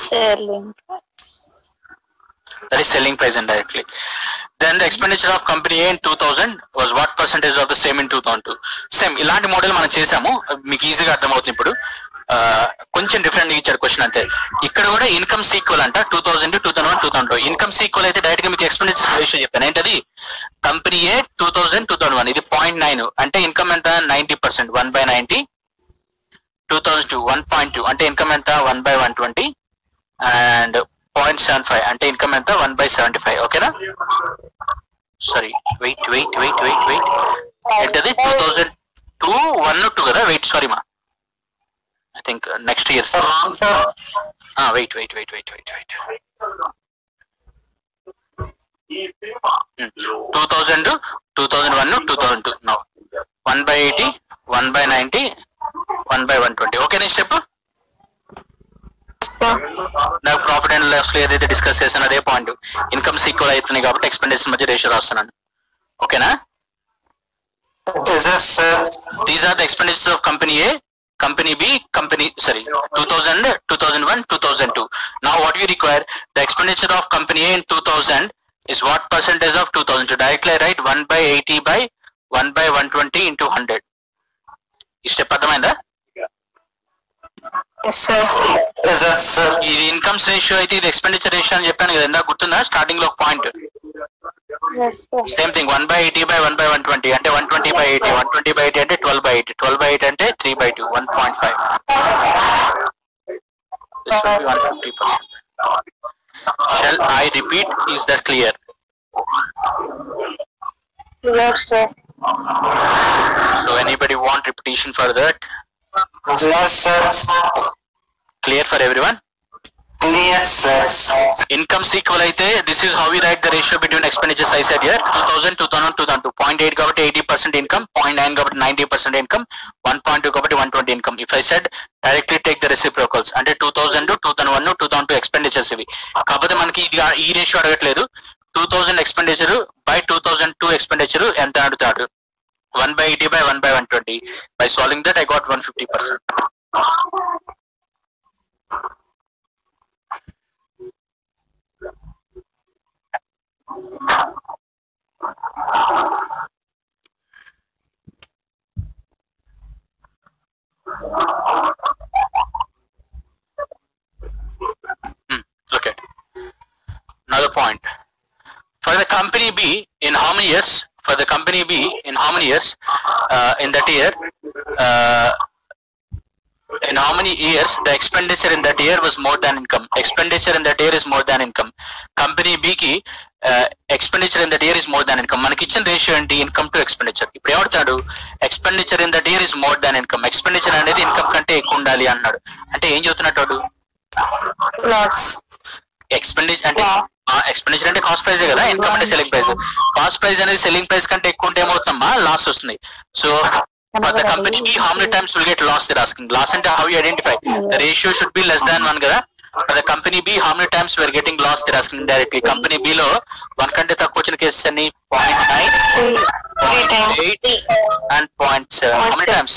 Selling. That is selling price indirectly. Then the expenditure of company A in 2000 was what percentage of the same in 2002? Same ఇలాంటి మోడల్ మనం చేసాము, మీకు ఈజీగా అర్థమవుతుంది. ఇప్పుడు కొంచెం డిఫరెంట్ ఇచ్చాడు క్వశ్చన్ అంతే. ఇక్కడ కూడా ఇన్కమ్స్ ఈక్వల్ అంట 2000, 2001, 2002. ఇన్కమ్స్ ఈక్వల్ అయితే డైరెక్ట్ గా మీకు ఎక్స్పెండిచర్ రేషియో చెప్పాను. ఏంటది? కంపెనీ ఏ 2000, 2001 ఇది 0.9 అంటే ఇన్కమ్ ఎంత? 90%. 1/90. 2002 1.2 అంటే ఇన్కమ్ ఎంత? 1/120. అండ్ 0.75 అంటే ఇన్కమ్ ఎంత? 1/75. ఓకేనా? సారీ, వెయిట్ ఏంటది? 2002 1 కదా? వెయిట్, సారీ మా, I think next year. Wrong, sir. Wait. 2000, 2001, 2002. Now 1/80, 1/90, 1/120. Okay, next step. నాకు ప్రాఫిట్ అండ్ లాస్ ఏదైతే డిస్కస్ చేసాను అదే పాయింట్. ఇన్కమ్స్ ఈక్వల్ అవుతున్నాయి కాబట్టి ఎక్స్పెండిచర్ మధ్య రేషియో రాస్తున్నాను. ఓకేనా? These are the expenditures of company A, company B, company, sorry, 2000, 2001, 2002. Now what we require, the expenditure of company A in 2000 is what percentage of 2002? Directly write 1/80 by 1/120 into 100. ఈ స్టెప్ అర్థమైందా? Yes, sir. Yes, sir. ఇది ఇన్కమ్స్ రేషియో అయితే ఇది ఎక్స్పెండిచర్ రేషియో అని చెప్పాను కదా, ఇందాక గుర్తుందా? స్టార్టింగ్ లో ఒక point. Yes, sir. Same thing 1/80 by 1/120 అంటే 120/80. 120/80 అంటే 12/8. 12/8 అంటే 3/2. 1.5. This will be 150%. Shall I repeat? Is that clear? Yes, sir. So anybody want repetition for that? Yes, sir. Clear for everyone? Yes, sir. Incomes equal అయితే this is how we write the ratio between expenditures. I said here 2000, 2001, 2002. 0.8 కాబట్టి 80% income, 0.9 కాబట్టి 90% income, 1.2 కాబట్టి 120 income. If I said directly take the reciprocals అంటే 2000, 2001, 2002 expenditures ఇవి. కాకపోతే మనకి ఇది ఈ రేషియో అడగట్లేదు. 2000 expenditure by 2002 expenditure ఎంత అడుగుతాడు? 1/80 by 1/120. By solving that, I got 150%. Look at another point. For the company B, in how many years? For the company B, in how many years? In that year, in how many years the expenditure in that year was more than income? Expenditure in that year is more than income. Company B ki expenditure in that year is more than income. మనకి ఇచ్చిన రేషియో ఏంటి? Income to expenditure. ఇప్పుడు ఏమంటాడు? Expenditure in that year is more than income. Expenditure అనేది ఇన్కమ్ కంటే ఎక్కువ ఉండాలి అన్నాడు. అంటే ఏం చెప్తున్నట్టు? ఎక్స్పెండిచర్ అంటే ఎక్స్పెండిచర్ అంటే కాస్ట్ ప్రైస్ కదా, ఇన్కమ్ అంటే సెల్లింగ్ ప్రైస్. కాస్ట్ ప్రైస్ అనేది సెల్లింగ్ ప్రైస్ కంటే ఎక్కువ ఉంటే ఏమవుతుందమ్మా? లాస్ వస్తుంది. So for the company B how many times will get loss? They asking. Loss అంటే how you identify? The ratio should be less than 1 కదా. For the company B how many times we are getting loss? They asking indirectly. Company B లో 1 కంటే తక్కువ వచ్చిన కేసెస్ అన్ని 0.9, 0.8 and 0.7. How many times?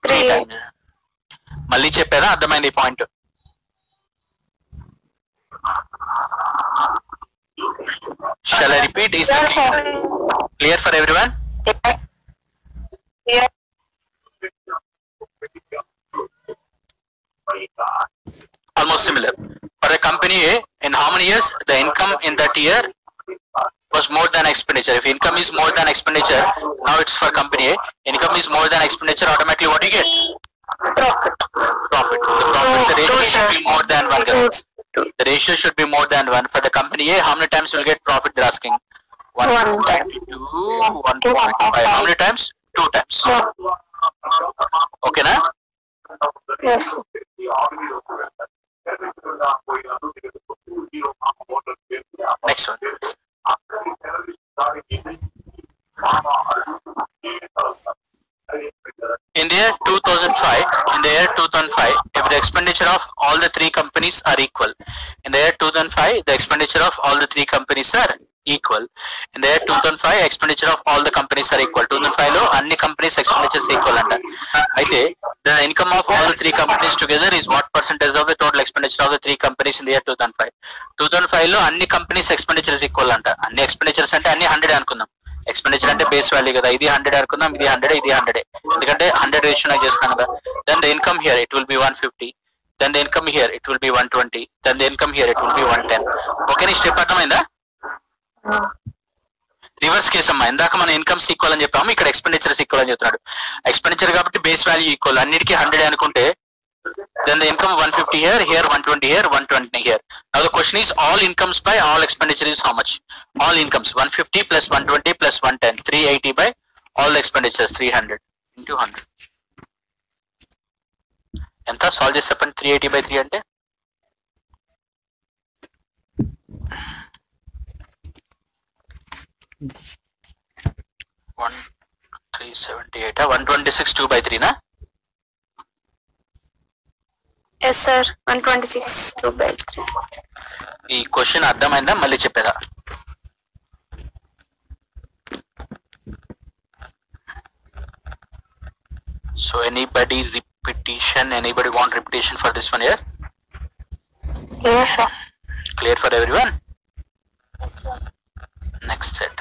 3 times. మళ్ళీ చెప్పారా? అర్థమైంది ఈ point? Shall I repeat? Is that clear for everyone? Yeah. Almost similar. For a company A, in how many years the income in that year was more than expenditure? If income is more than expenditure, now it's for company A. Income is more than expenditure, automatically what do you get? Profit. The ratio should be more than 1. The ratio should be more than 1. For the company A, how many times you will get profit? They're asking 1.2, 1.5. How many times? 2 times. Okay, na? Yes. Next one. In the year 2005, if the expenditure of all the 3 companies are equal. In the year 2005, the expenditure of all the 3 companies are equal. In the year 2005, expenditure of all the companies are equal. 2005 lo anni companies expenditures equal anta. Aithe the income of all the 3 companies together is what percentage of the total expenditure of the 3 companies in the year 2005? 2005 lo anni companies expenditures equal anta. Anni expenditures ante anni 100 అనుకుందాం. ఎక్స్పెండిచర్ అంటే బేస్ వాల్యూ కదా. ఇది 100 అనుకుందాం, ఇది 100, ఇది 100. ఎందుకంటే 100 రేషియో చేస్తాం కదా. Then the income here it will be 150. Then the income here it will be 120. Then the income here it will be 110. Okay, నీ స్టెప్ అర్థమైందా? రివర్స్ కేసు అమ్మా. ఇందాక మన ఇన్కమ్స్ ఈక్వల్ అని చెప్పాము, ఇక్కడ ఎక్స్పెండిచర్స్ ఈక్వల్ అని చెప్తున్నాడు. ఎక్స్పెండిచర్ కాబట్టి బేస్ వాల్యూ ఈక్వల్, అన్నిటికీ 100 అనుకుంటే then the income 150 here, 120 here, 120 here. Now the question is all incomes by all expenditure is how much? All incomes 150 plus 120 plus 110, 380 by all expenditures 300 into 100. ఎంత సాల్వ్ చేసి చెప్పండి? 380 by 3 అంటే 378. 126 2 by 3 నా? Yes sir, 126 2 by 3. ఈ క్వశ్చన్ అర్థమైందా? మళ్ళీ చెప్పేదా? So anybody want repetition for this one here? Yes sir. Clear for everyone? Yes sir. Next set.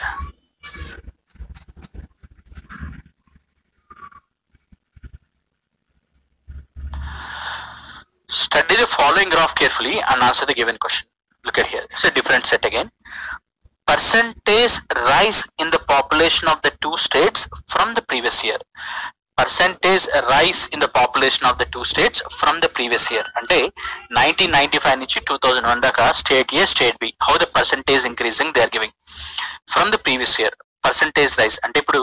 Study the following graph carefully and answer the given question. Look at here. It's a different set again. Percentage rise in the population of the 2 states from the previous year. Percentage rise in the population of the 2 states from the previous year. అంటే 1995 నుంచి 2001 దాకా state A, state B. How the percentage increasing they are giving. From the previous year. Percentage rise. అంటే ఇప్పుడు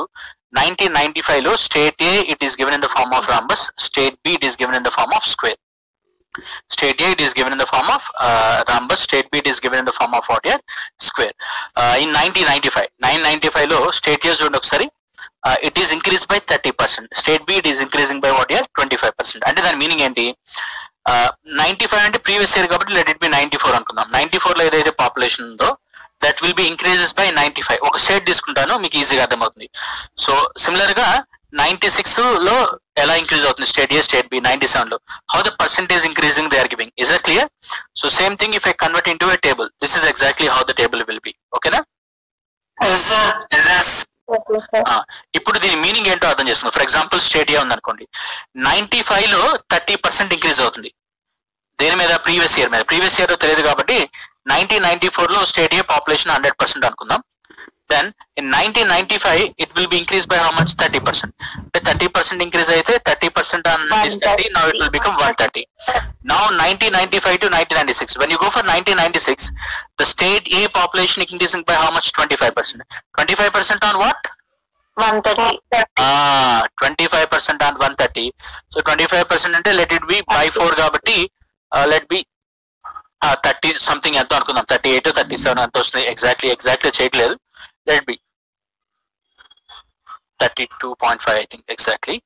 1995 లో state A it is given in the form of rhombus. State B it is given in the form of square. State A it is given in the form of rhombus. State B it is given in the form of what here? Square. In 1995 లో state A చూడండి ఒకసారి. It is increased by 30%. State B it is increasing by what here? 25%. అంటే దాని మీనింగ్ ఏంటి? 95 అంటే ప్రీవియస్ ఇయర్ కాబట్టి let it be 94 అనుకుందాం. 94 లో ఏదైతే పాపులేషన్ ఉందో that will be increases by 95. ఒక స్టేట్ తీసుకుంటాను, మీకు ఈజీగా అర్థమవుతుంది. సో సిమిలర్ గా 96 లో ఎలా ఇంక్రీజ్ అవుతుంది స్టేట్ ఏ స్టేట్ బి 97 లో, how the percentage increasing they are giving. Is that clear? So same thing if I convert into a table, this is exactly how the table will be. ఓకేనా? ఇప్పుడు దీని మీనింగ్ ఏంటో అర్థం చేస్తున్నాం. ఫర్ ఎగ్జాంపుల్ స్టేట్ ఏ ఉందనుకోండి, 95 లో 30% ఇంక్రీజ్ అవుతుంది. దేని మీద? ప్రీవియస్ ఇయర్ మీద. ప్రీవియస్ ఇయర్ తెలియదు కాబట్టి 1994 లో స్టేట్ ఏ పాపులేషన్ 100% అనుకుందాం. Then in 1995 it will be increased by how much? 30%. 30% increase అయితే 30% on this 30, now it will become 130. Now 1995 to 1996. When you go for 1996, the state A population increasing by how much? 25%. 25% on what? 130. 25% on 130. So 25% అంటే let it be by 4 కాబట్టి let be 30 something ఎంతో అనుకుందాం, 38 37 అంత వస్తుంది. ఎగ్జాక్ట్లీ చేయట్లేదు. Let be 32.5 I think exactly.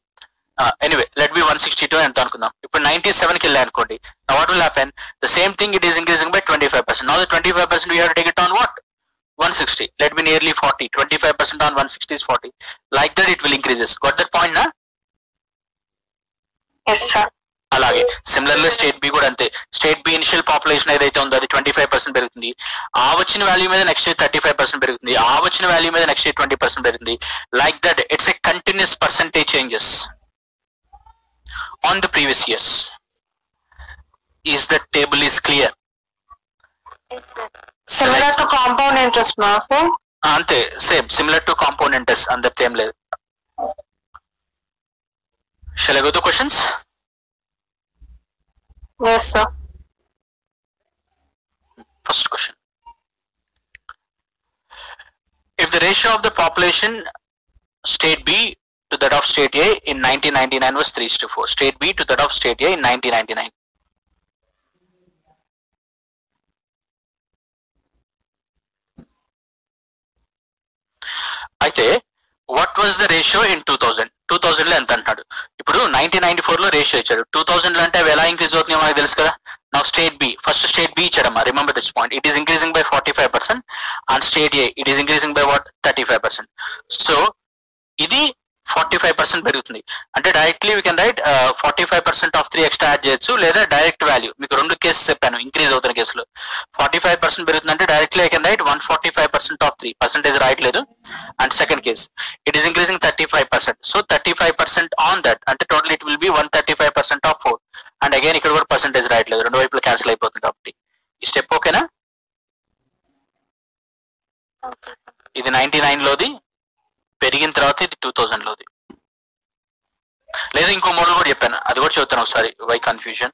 Anyway, let be 162 ఎంత అనుకుందాం. ఇప్పుడు 97 కి వెళ్ళా అనుకోండి. Now what will happen? The same thing, it is increasing by 25%. Now the 25% we have to take it on what? 160. Let be nearly 40. 25% on 160 is 40. Like that it will increases. Got that point na? Yes sir. అలాగే సిమిలర్లీ స్టేట్ బి కూడా అంతే. స్టేట్ బి ఇనిషియల్ పాపులేషన్ ఏదైతే ఉందో అది 25% పెరుగుతుంది. ఆ వచ్చిన వాల్యూ మీద నెక్స్ట్ ఇయర్ 35% పెరుగుతుంది. ఆ వచ్చిన వాల్యూ మీద నెక్స్ట్ ఇయర్ 20% పెరుగుతుంది. Like that it's a continuous percentage changes on the previous years. Is the table is clear? Similar to compound interest నా సార్? అంతే, same similar to compound interest, అందరితో ఏం లేదు. Shall I go to questions? Yes sir. First question. If the ratio of the population state B to that of state A in 1999 was 3:4, state B to that of state A in 1999. అయితే what was the ratio in 2000? 2000 లో ఎంత అంటాడు? ఇప్పుడు 1994 లో రేషియో ఇచ్చాడు. 2000 లో అంటే అవి ఎలా ఇంక్రీజ్ అవుతున్నాయో మనకు తెలుసు కదా. నా state B, first state B ఇచ్చాడమ్మా, remember this point. It is increasing by 45% and state A it is increasing by what? 35%. So ఇది 45% పెరుగుతుంది. అంటే directly we can write 45% of 3 extra add చేయొచ్చు, లేదా డైరెక్ట్ వాల్యూ. మీకు రెండు కేసెస్ చెప్పాను ఇంక్రీజ్ అవుతున్న కేసులో. 45% పెరుగుతుంది అంటే directly I can write 145% of 3 percentage రాయట్లేదు. And second case it is increasing 35%. So 35% on that అంటే total it will be 135% of 4. And again ఇక్కడ కూడా పర్సెంటేజ్ రాయట్లేదు, రెండు వైపులు క్యాన్సిల్ అయిపోతుంది కాబట్టి. ఈ స్టెప్ ఓకేనా? ఇది 99 లోది, పెరిగిన తర్వాత ఇది 2000 లోది. లేదా ఇంకో మోడల్ కూడా చెప్పాను, అది కూడా చెప్తాను ఒకసారి. Why confusion?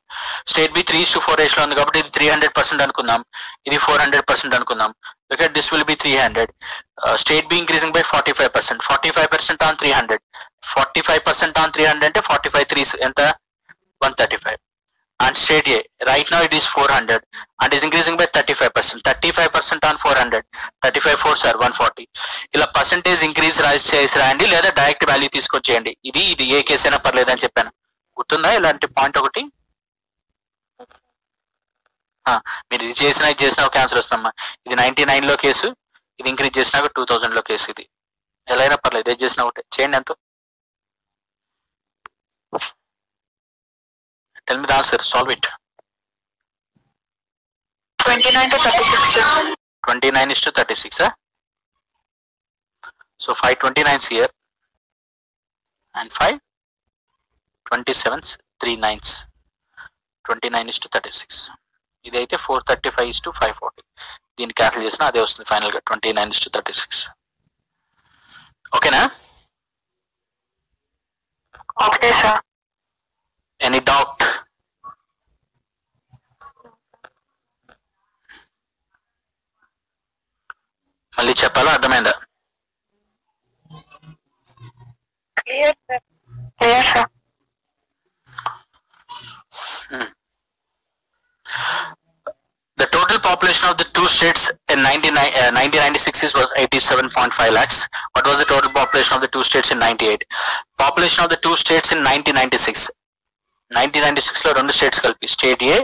State B 3:4 ratio ఉంది కాబట్టి ఇది 300% అనుకుందాం, ఇది 400% అనుకుందాం. Okay, this will be 300. State B increasing by 45%. 45% on 300. 45% on 300 అంటే 45 3 ఎంత? 135. And state A right now it is 400 and is increasing by 35%. 35% on 400. 35 4s are 140. ఇలా పర్సెంటేజ్ ఇంక్రీజ్ చేసి రాయండి, లేదా డైరెక్ట్ వాల్యూ తీసుకొచ్చేయండి. ఇది ఏ కేసు అయినా పర్లేదు అని చెప్పాను, గుర్తుందా? ఇలాంటి పాయింట్ ఒకటి. మీరు ఇది చేసినా ఒక ఆన్సర్ వస్తుందమ్మా. ఇది 99 లో కేసు, ఇది ఇంక్రీజ్ చేసినాక 2000 లో కేసు. ఇది ఎలా అయినా పర్లేదు, ఏది చేసినా ఒకటే చేయండి. ఎంతో? Tell me the answer, solve it. 29 to 36. 29 is to 36, huh? So 5 29s here and 5 27s, 3 9s. 29 is to 36. ఇదైతే 435 is to 540. దీన్ని క్యాన్సిల్ చేసినా అదే వస్తుంది ఫైనల్ గా 29 is to 36. ఓకేనా? Okay sir. Any doubt? మళ్ళీ చెప్పాలా? అర్థమైందా? Clear sir. Clear sir. The total population of the two states in 1996 was 87.5 lakhs. What was the total population of the two states in 98? Population of the two states in 1996. 1996 లో రెండు స్టేట్స్ కలిపి స్టేట్ ఏ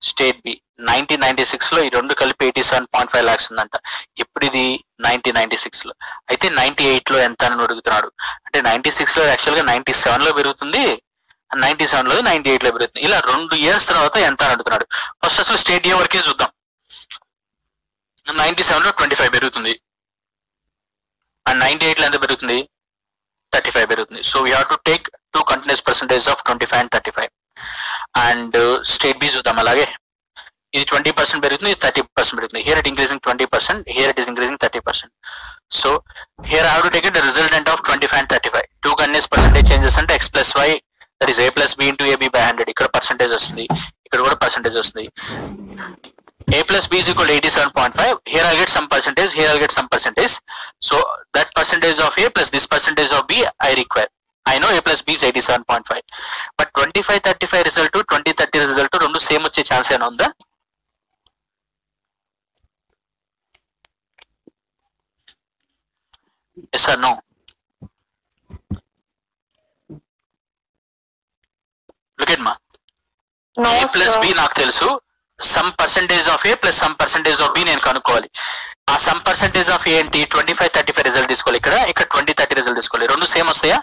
స్టేట్ బి 1996 లో ఈ రెండు కలిపి 87.5 lakhs ఉందంట. ఇప్పుడు ఇది 1996 లో, అయితే 98 లో ఎంత అని అడుగుతున్నాడు. అంటే 96 లో యాక్చువల్ గా 97 లో పెరుగుతుంది, 97 లో 98 లో పెరుగుతుంది. ఇలా 2 years తర్వాత ఎంత అని అడుగుతున్నాడు. ఫస్ట్ అసలు స్టేట్ ఏ వరకే చూద్దాం. 97 లో 25 పెరుగుతుంది అండ్ 98 లో ఎంత పెరుగుతుంది, 35 పెరుగుతుంది. So we have to take 2 continuous percentage of 25 and 35. And state B చూద్దాం. అలాగే ఇది 20% పెరుగుతుంది, ఇది 30% పెరుగుతుంది. Here it increasing 20%, here it is increasing 30%. So here I have to take it the resultant of 25 and 35. 2 continuous percentage changes అంటే x plus y, that is a plus b into ab by 100. ఇక్కడ పర్సంటేజ్ వస్తుంది, ఇక్కడ కూడా పర్సంటేజ్ వస్తుంది. a plus b is equal to 87.5. Here I get some percentage, here I get some percentage. So that percentage of a plus this percentage of b I require. I know a plus b is 87.5. But 25-35 result to 20-30 result to రెండు సేమ్ వచ్చే ఛాన్స్ ఏమైనా ఉందా? Yes or no? Look at ma. No, a plus sir. b నాకు తెలుసు, some percentage of A plus some percentage of B నేను కనుక్కోవాలి. ఆ సమ్ పర్సెంటేజ్ ఆఫ్ ఏ ఏంటి, 25-35 రిజల్ట్ తీసుకోవాలి. ఇక్కడ 20-30 రిజల్ట్ తీసుకోవాలి. రెండు సేమ్ వస్తాయా?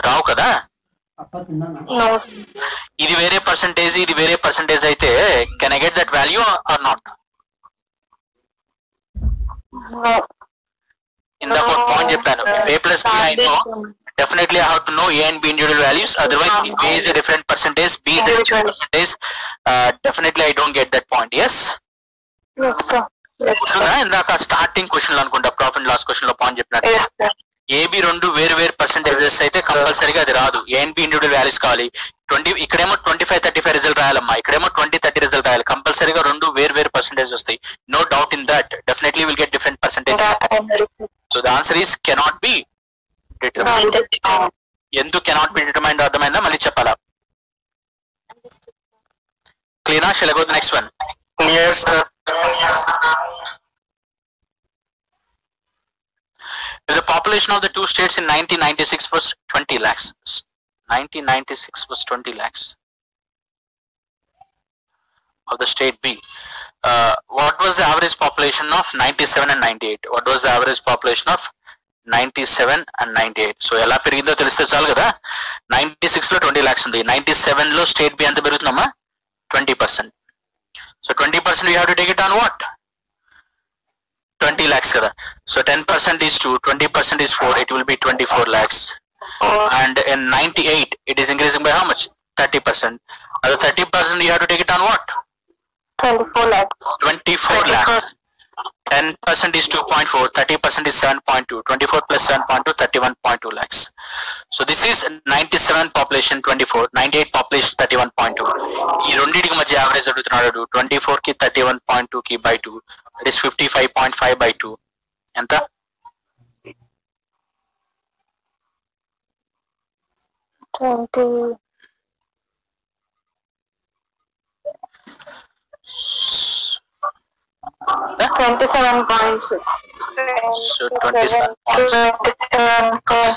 రావు కదా. No. ఇది వేరే పర్సెంటేజ్, ఇది వేరే పర్సెంటేజ్ అయితే can I get that value or not? No. ఇందాక ఒక పాయింట్ చెప్పాను, a plus b I know. Definitely I have to know a and b individual values. Otherwise, if a is a different percentage, b is a different percentage. Definitely I don't get that point. Yes? Yes, sir. Yes, sir. ఇందాక స్టార్టింగ్ క్వశ్చన్ లో అనుకుంటా, ప్రాఫిట్ లాస్ క్వశ్చన్ లో పాయింట్ చెప్పినట్టు Yes, sir. ఏబి రెండు వేరు వేరు పర్సెంటేజెస్ అయితే కంపల్సరీగా అది రాదు. A and B individual values కావాలి. 20 ఇక్కడేమో 25-35 రిజల్ట్ రాయాలమ్మా, ఇక్కడేమో 20-30 రిజల్ట్ రాయాలి. కంపల్సరీగా రెండు వేరు వేరు పర్సెంటేజ్ వస్తాయి. No doubt in that. Definitely will get different percentage. So the answer is cannot be determined. ఎందుకు కెనాట్ బి డిటర్మైన్డ్ అర్థమైందా? మళ్ళీ చెప్పాలా? Clear? Shall I go to next one? Clear, sir. The population of the two states in 1996 was 20 lakhs. 1996 was 20 lakhs of the state B. What was the average population of 97 and 98? What was the average population of 97 and 98? So ఎలా పెరిగిందో తెలిస్తే చాలు కదా. 96 లో 20 lakhs ఉంది, 97 లో స్టేట్ బి ఎంత పెరుగుతుందమ్మా? 20%. So 20% we have to take it on what? 20 lakhs kada. So 10% is 2, 20% is 4, it will be 24 lakhs. And in 98 it is increasing by how much? 30%. Other 30% you have to take it on what? 24 lakhs. 24 lakhs. 10% is 2.4, 30% is 7.2, 24 plus 7.2, 31.2 lakhs. So this is 97 population 24, 98 population 31.2. ఈ రెండింటికి మధ్య యావరేజ్ అడుగుతున్నాడు. 24 కి 31.2 కి బై 2, that is 55.5 by 2. ఎంత? So 27.6.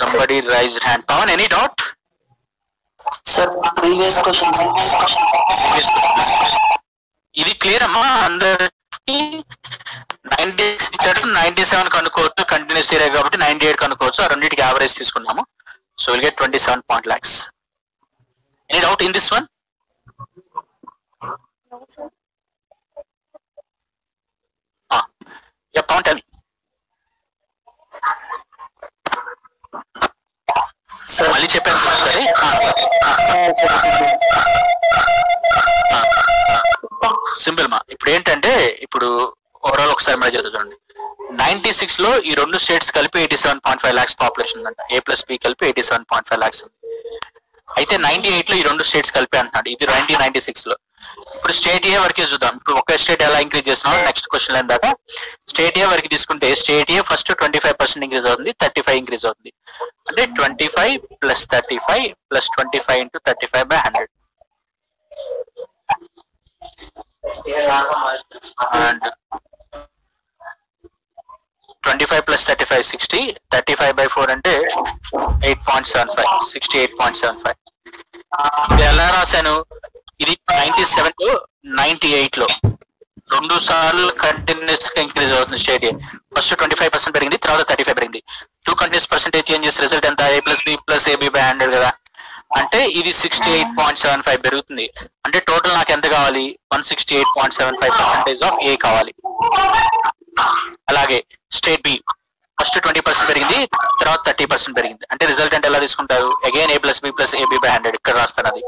Somebody raised hand. Pawan, any doubt? Sir, previous question. ఇది క్లియర్ అమ్మా అందరికి? 97 కనుక్కోవచ్చు, కంటిన్యూస్ ఏరియా కాబట్టి 98 కనుక్కోవచ్చు. ఆ రెండింటికి యావరేజ్ తీసుకున్నాము. So will get 27 lakhs. Any doubt in this one? Yeah, Pawan, tell me. మళ్ళీ చెప్పాను సరే. సింపుల్ మా. ఇప్పుడు ఏంటంటే ఇప్పుడు ఓవరాల్ ఒకసారి మళ్ళీ చదువుతుంది. 96 లో ఈ రెండు స్టేట్స్ కలిపి 87.5 lakhs పాపులేషన్ ఉందంట. A plus B కలిపి 87.5 lakhs ఉంది. అయితే 98 లో ఈ రెండు స్టేట్స్ కలిపి అంటున్నాడు. ఇది 1996 లో. ఇప్పుడు స్టేట్ ఏ వరకే చూద్దాం. ఇప్పుడు ఒక స్టేట్ ఎలా ఇంక్రీజ్ చేస్తున్నాం నెక్స్ట్ క్వశ్చన్ లో దాకా. స్టేట్ ఏ వరకు తీసుకుంటే స్టేట్ ఏ ఫస్ట్ 25% ఇంక్రీజ్ అవుతుంది, 35 ఇంక్రీజ్ అవుతుంది. అంటే 25 plus 35 plus 25 into 35 by 100. And 25 plus 35 60, 35 by 4 అంటే 8.75, 68.75. ఇది ఎలా రాశాను? ఇది 97 to 98 లో 2 సార్లు కంటిన్యూస్ గా ఇంక్రీజ్ అవుతుంది స్టేట్ ఏ. ఫస్ట్ 25% పెరిగింది, తర్వాత 35 పెరిగింది. 2 కంటిన్యూస్ పర్సెంటేజ్ చేంజెస్ రిజల్ట్ ఎంత? A plus B plus AB by 100 కదా. అంటే ఇది 68.75 పెరుగుతుంది. అంటే టోటల్ నాకు ఎంత కావాలి? 168.75% ఆఫ్ ఏ కావాలి. అలాగే స్టేట్ బి ఫస్ట్ 20% పెరిగింది, తర్వాత 30% పెరిగింది. అంటే రిజల్ట్ అంటే ఎలా తీసుకుంటారు? Again A plus B plus AB by 100 ఇక్కడ రాస్తాను. అది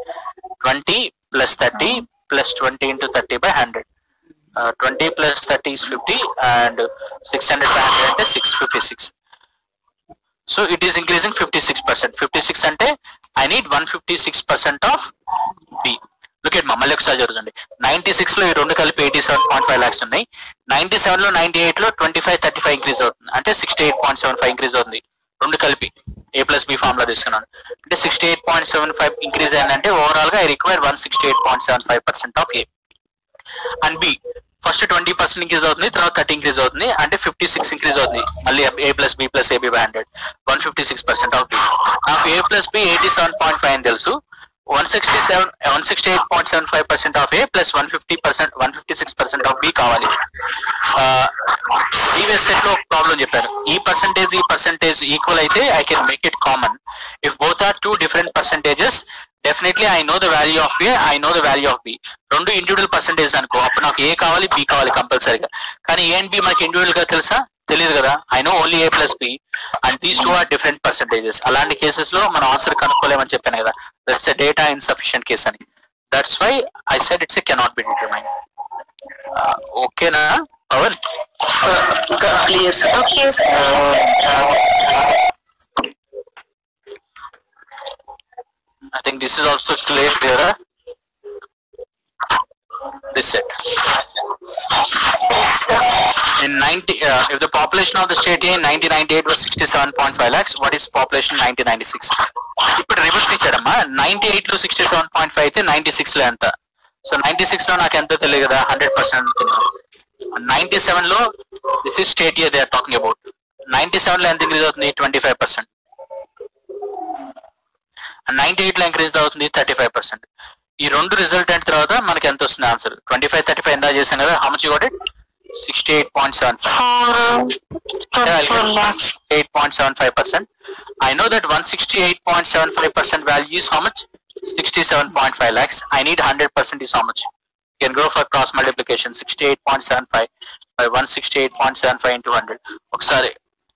20 + 30 + 20 × 30 by 100. 20 + 30 is 50 and 600 by 100 అంటే 656. So it is increasing 56%. 56 అంటే I need 156% of B. Look at మళ్ళీ ఒకసారి జరుగుతుంది. 96 లో ఈ రెండు కలిపి 87.5 lakhs ఉన్నాయి. 97 లో 98 లో 25-35 ఇంక్రీజ్ అవుతుంది. అంటే 68.75 ఇంక్రీజ్ అవుతుంది రెండు కలిపి. A ప్లస్ బి ఫార్ములా తీసుకున్నాను. అంటే 68.75 ఇంక్రీజ్ అయిందంటే ఓవరాల్ గా I require 168.75% of A. And B first 20% increase అవుతుంది, తర్వాత 30 ఇంక్రీజ్ అవుతుంది. అంటే 56 ఇంక్రీజ్ అవుతుంది. మళ్ళీ A plus B plus AB by 100 156% of B. నాకు ఏ ప్లస్ బి 87.5 అని తెలుసు. 168.75% of A plus 156% of B కావాలి. ప్రీవియస్ సెట్ లో ఒక ప్రాబ్లం చెప్పాను. ఈ పర్సంటేజ్ ఈక్వల్ అయితే I can make it common. If both are 2 different percentages, definitely I know the value of A, I know the value of B. రెండు ఇండివిజువల్ పర్సంటేజ్ అనుకో, అప్పుడు నాకు ఏ కావాలి బి కావాలి కంపల్సరీగా. కానీ ఏ అండ్ బి మనకి ఇండివిజువల్ గా తెలుసా? తెలియదు కదా. I know only A plus B and these 2 are different percentages. అలాంటి కేసెస్ లో మనం ఆన్సర్ కనుక్కోలేమని చెప్పాను కదా. That's a data insufficient case అని. That's why I said it's a cannot be determined. ఓకేనా Pavan? Clear sir. I think this is also clear here. This set. In 90, if the population of the state in 1998 was 67.5 lakhs, what is population 1996? ఇప్పుడు రివర్స్ ఇచ్చాడమ్మా. 98 లో 67.5 అయితే 96 లో ఎంత? సో 96 లో నాకు ఎంతో తెలియదు కదా, 100% అనుకున్నాను. 97 లో this is state year they are talking about. 97 లో ఎంత ఇంక్రీజ్ అవుతుంది? 25%. 98 లో ఇంక్రీజ్ అవుతుంది 35%. ఈ రెండు రిజల్ట్ అయిన తర్వాత మనకి ఎంత వస్తుంది ఆన్సర్? 25-35 ఎంత చేసాం కదా. How much you got it? 68.75%. I know that 168.75% value is how much? 67.5 lakhs. I need 100% is how much? You can go for cross multiplication. 68.75 by 168.75 into 100. ఒకసారి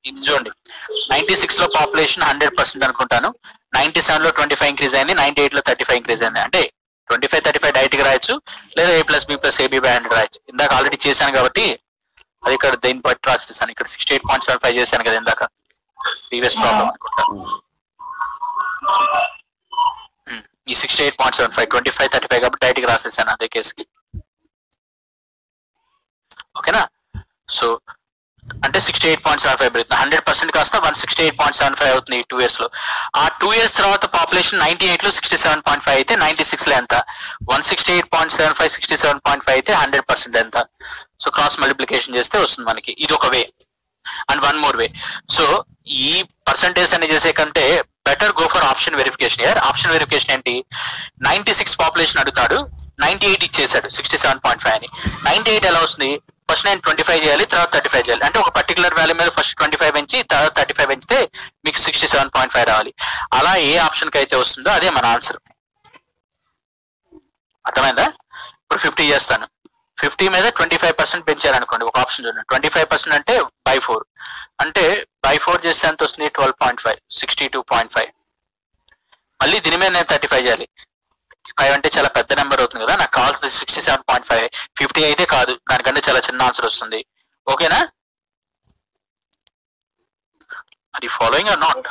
ఇది చూడండి. 96 లో పాపులేషన్ 100% అనుకుంటాను. 97 లో 25 ఇంక్రీజ్ అయింది, 98 లో 35 ఇంక్రీజ్ అయింది. అంటే 25-35 డైరెక్ట్ గా రాయొచ్చు, లేదా A plus B plus AB by 100 రాయొచ్చు. ఇందాక ఆల్రెడీ చేశాను కాబట్టి అది ఇక్కడ దీన్ని బట్టి రాసేసాను. ఇక్కడ 68.75 చేశాను కదా ఇందాక, ప్రీవియస్ ప్రాబ్లం అనుకుంటా. ఈ 68.75 25-35 కాబట్టి డైరెక్ట్ గా రాసేసాను అదే కేసుకి. ఓకేనా? సో అంటే 68.75 పెరుగుతుంది. 100% కాస్త 168.75 అవుతుంది ఈ 2 years లో. ఆ 2 years తర్వాత పాపులేషన్ 98 లో 67.5 అయితే 96 లో ఎంత? 168.75 67.5 అయితే 100% ఎంత? సో క్రాస్ మల్టిప్లికేషన్ చేస్తే వస్తుంది మనకి. ఇది ఒక way. And one more way. So ఈ పర్సంటేజ్ అని చేసే కంటే better go for option verification. Here option verification ఏంటి? 96 పాపులేషన్ అడుగుతాడు, 98 ఇచ్చేసాడు 67.5 అని. 98 ఎలా వస్తుంది? ఫస్ట్ నేను 25 చేయాలి, తర్వాత 35 చేయాలి. అంటే ఒక పర్టికులర్ వాల్యూ మీద ఫస్ట్ 25 పెంచి తర్వాత 35 పెంచితే మీకు 67.5 రావాలి. అలా ఏ ఆప్షన్ కి అయితే వస్తుందో అదే మన ఆన్సర్. అర్థమైందా? ఇప్పుడు 50 చేస్తాను. 50 మీద 25% పెంచారనుకోండి. ఒక ఆప్షన్ చూడండి, 25% అంటే by 4. అంటే by 4 చేస్తే ఎంత వస్తుంది? 12.5 62.5. మళ్ళీ దీని మీద నేను 35 చేయాలి. 5 అంటే చాలా పెద్ద నెంబర్ అవుతుంది కదా. నాకు కావాల్సింది 67.5. 50 అయితే కాదు, దానికంటే చాలా చిన్న ఆన్సర్ వస్తుంది. ఓకేనా? Are you following or not?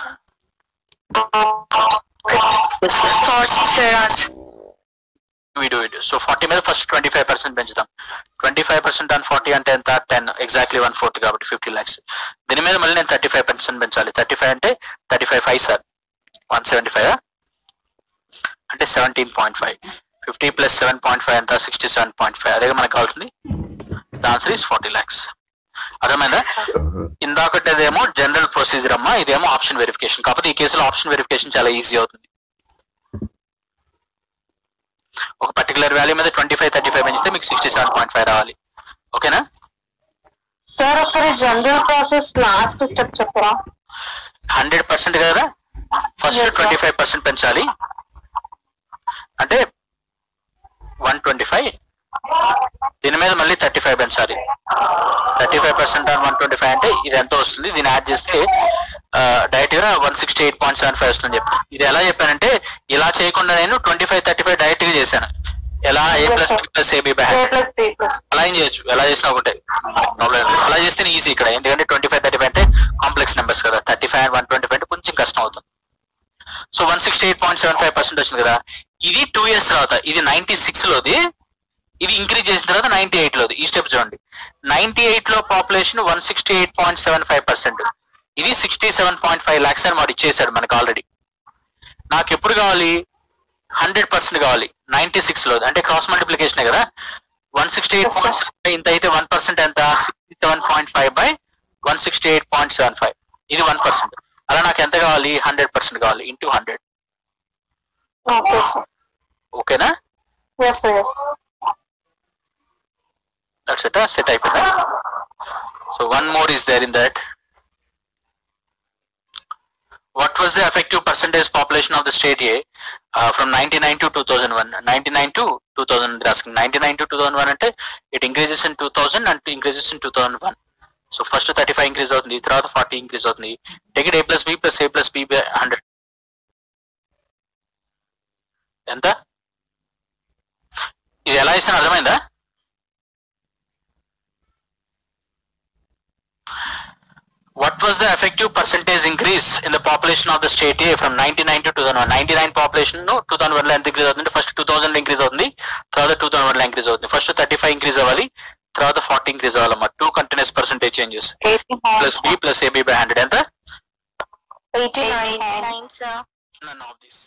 We do it. So 40 మీద ఫస్ట్ 25% పెంచుతాం. 25% on 40 అంటే ఎంత? 10. ఎగ్జాక్ట్లీ 1/4 కాబట్టి 50 lakhs. దీని మీద మళ్ళీ నేను 35% పెంచాలి. 35 అంటే 35 5 సార్ 175 అంటే 17.5. 50 + 7.5 ఎంత? 67.5. అదే మనకు కావాల్సింది. The answer is 40 lakhs. అర్థమైందా? ఇందాకటేదేమో జనరల్ ప్రొసీజర్ అమ్మా, ఇదేమో ఆప్షన్ వెరిఫికేషన్. కాకపోతే ఈ కేసులో ఆప్షన్ వెరిఫికేషన్ చాలా ఈజీ అవుతుంది. ఒక పర్టికులర్ వాల్యూ మీద 25-35 పెంచితే మీకు 67.5 రావాలి. ఓకేనా సార్? ఒకసారి జనరల్ ప్రాసెస్ లాస్ట్ స్టెప్ చెప్పరా? 100% కదా, ఫస్ట్ 25% పెంచాలి అంటే 125, దీని మీద మళ్ళీ 35 పెంచాలి. 35% ఆన్ 125 అంటే ఇది ఎంత వస్తుంది, దీన్ని యాడ్ చేస్తే డైరెక్ట్ గా 168.75 వస్తుందని చెప్పి. ఇది ఎలా చెప్పానంటే ఇలా చేయకుండా నేను 25-35 డైరెక్ట్ గా చేశాను. ఎలా A plus B plus AB by 100 అలా ఏం చేయొచ్చు, ఎలా చేసినా ఒకటే ప్రాబ్లం. అలా చేస్తే ఈజీ ఇక్కడ, ఎందుకంటే 25-35 అంటే కాంప్లెక్స్ నెంబర్స్ కదా, 35 and 125 అంటే కొంచెం కష్టం అవుతుంది. సో 168.75% వచ్చింది కదా. ఇది 2 years తర్వాత, ఇది 96 లోది, ఇది ఇంక్రీజ్ చేసిన తర్వాత 98 లోది. ఈ స్టెప్ చూడండి, 98 లో పాపులేషన్ 168.75%, ఇది 67.5 lakhs అని వాడు ఇచ్చేసాడు మనకు ఆల్రెడీ. నాకు ఎప్పుడు కావాలి, 100% కావాలి 96 లో, అంటే క్రాస్ మల్టిప్లికేషన్ కదా. 168.75 ఇంత అయితే 1% ఎంత, 67.5 బై 168.75, ఇది 1%. అలా నాకు ఎంత కావాలి, 100% కావాలి, ఇంటూ 100. ఓకేనా? సెట్ అయిపోయిందా? So one more is there in that. What was the effective percentage population of the state A from 99 to 2001? 99 to 2000. 99 to 2001 అంటే it increases in 2000 and increases in 2001. So first 35 increase అవుతుంది, తర్వాత 40 increase అవుతుంది. Take it A plus B plus A plus B by 100. ఎంత? ఇది ఎలా ఇస్తాను అర్థమైందా? What was the effective percentage increase in the population of the state A from 99 to 2001? 99 population 2001 లో ఎంత ఇంక్రీజ్ అవుతుంది? ఫస్ట్ 2000 లో ఇంక్రీజ్ అవుతుంది, తర్వాత 2001 లో ఇంక్రీజ్ అవుతుంది. ఫస్ట్ 35 ఇంక్రీజ్ అవ్వాలి, తర్వాత 40 ఇంక్రీజ్ అవ్వాలమ్మా. 2 continuous percentage changes. Plus B plus AB by 100 ఎంత? 89 sir. None of these.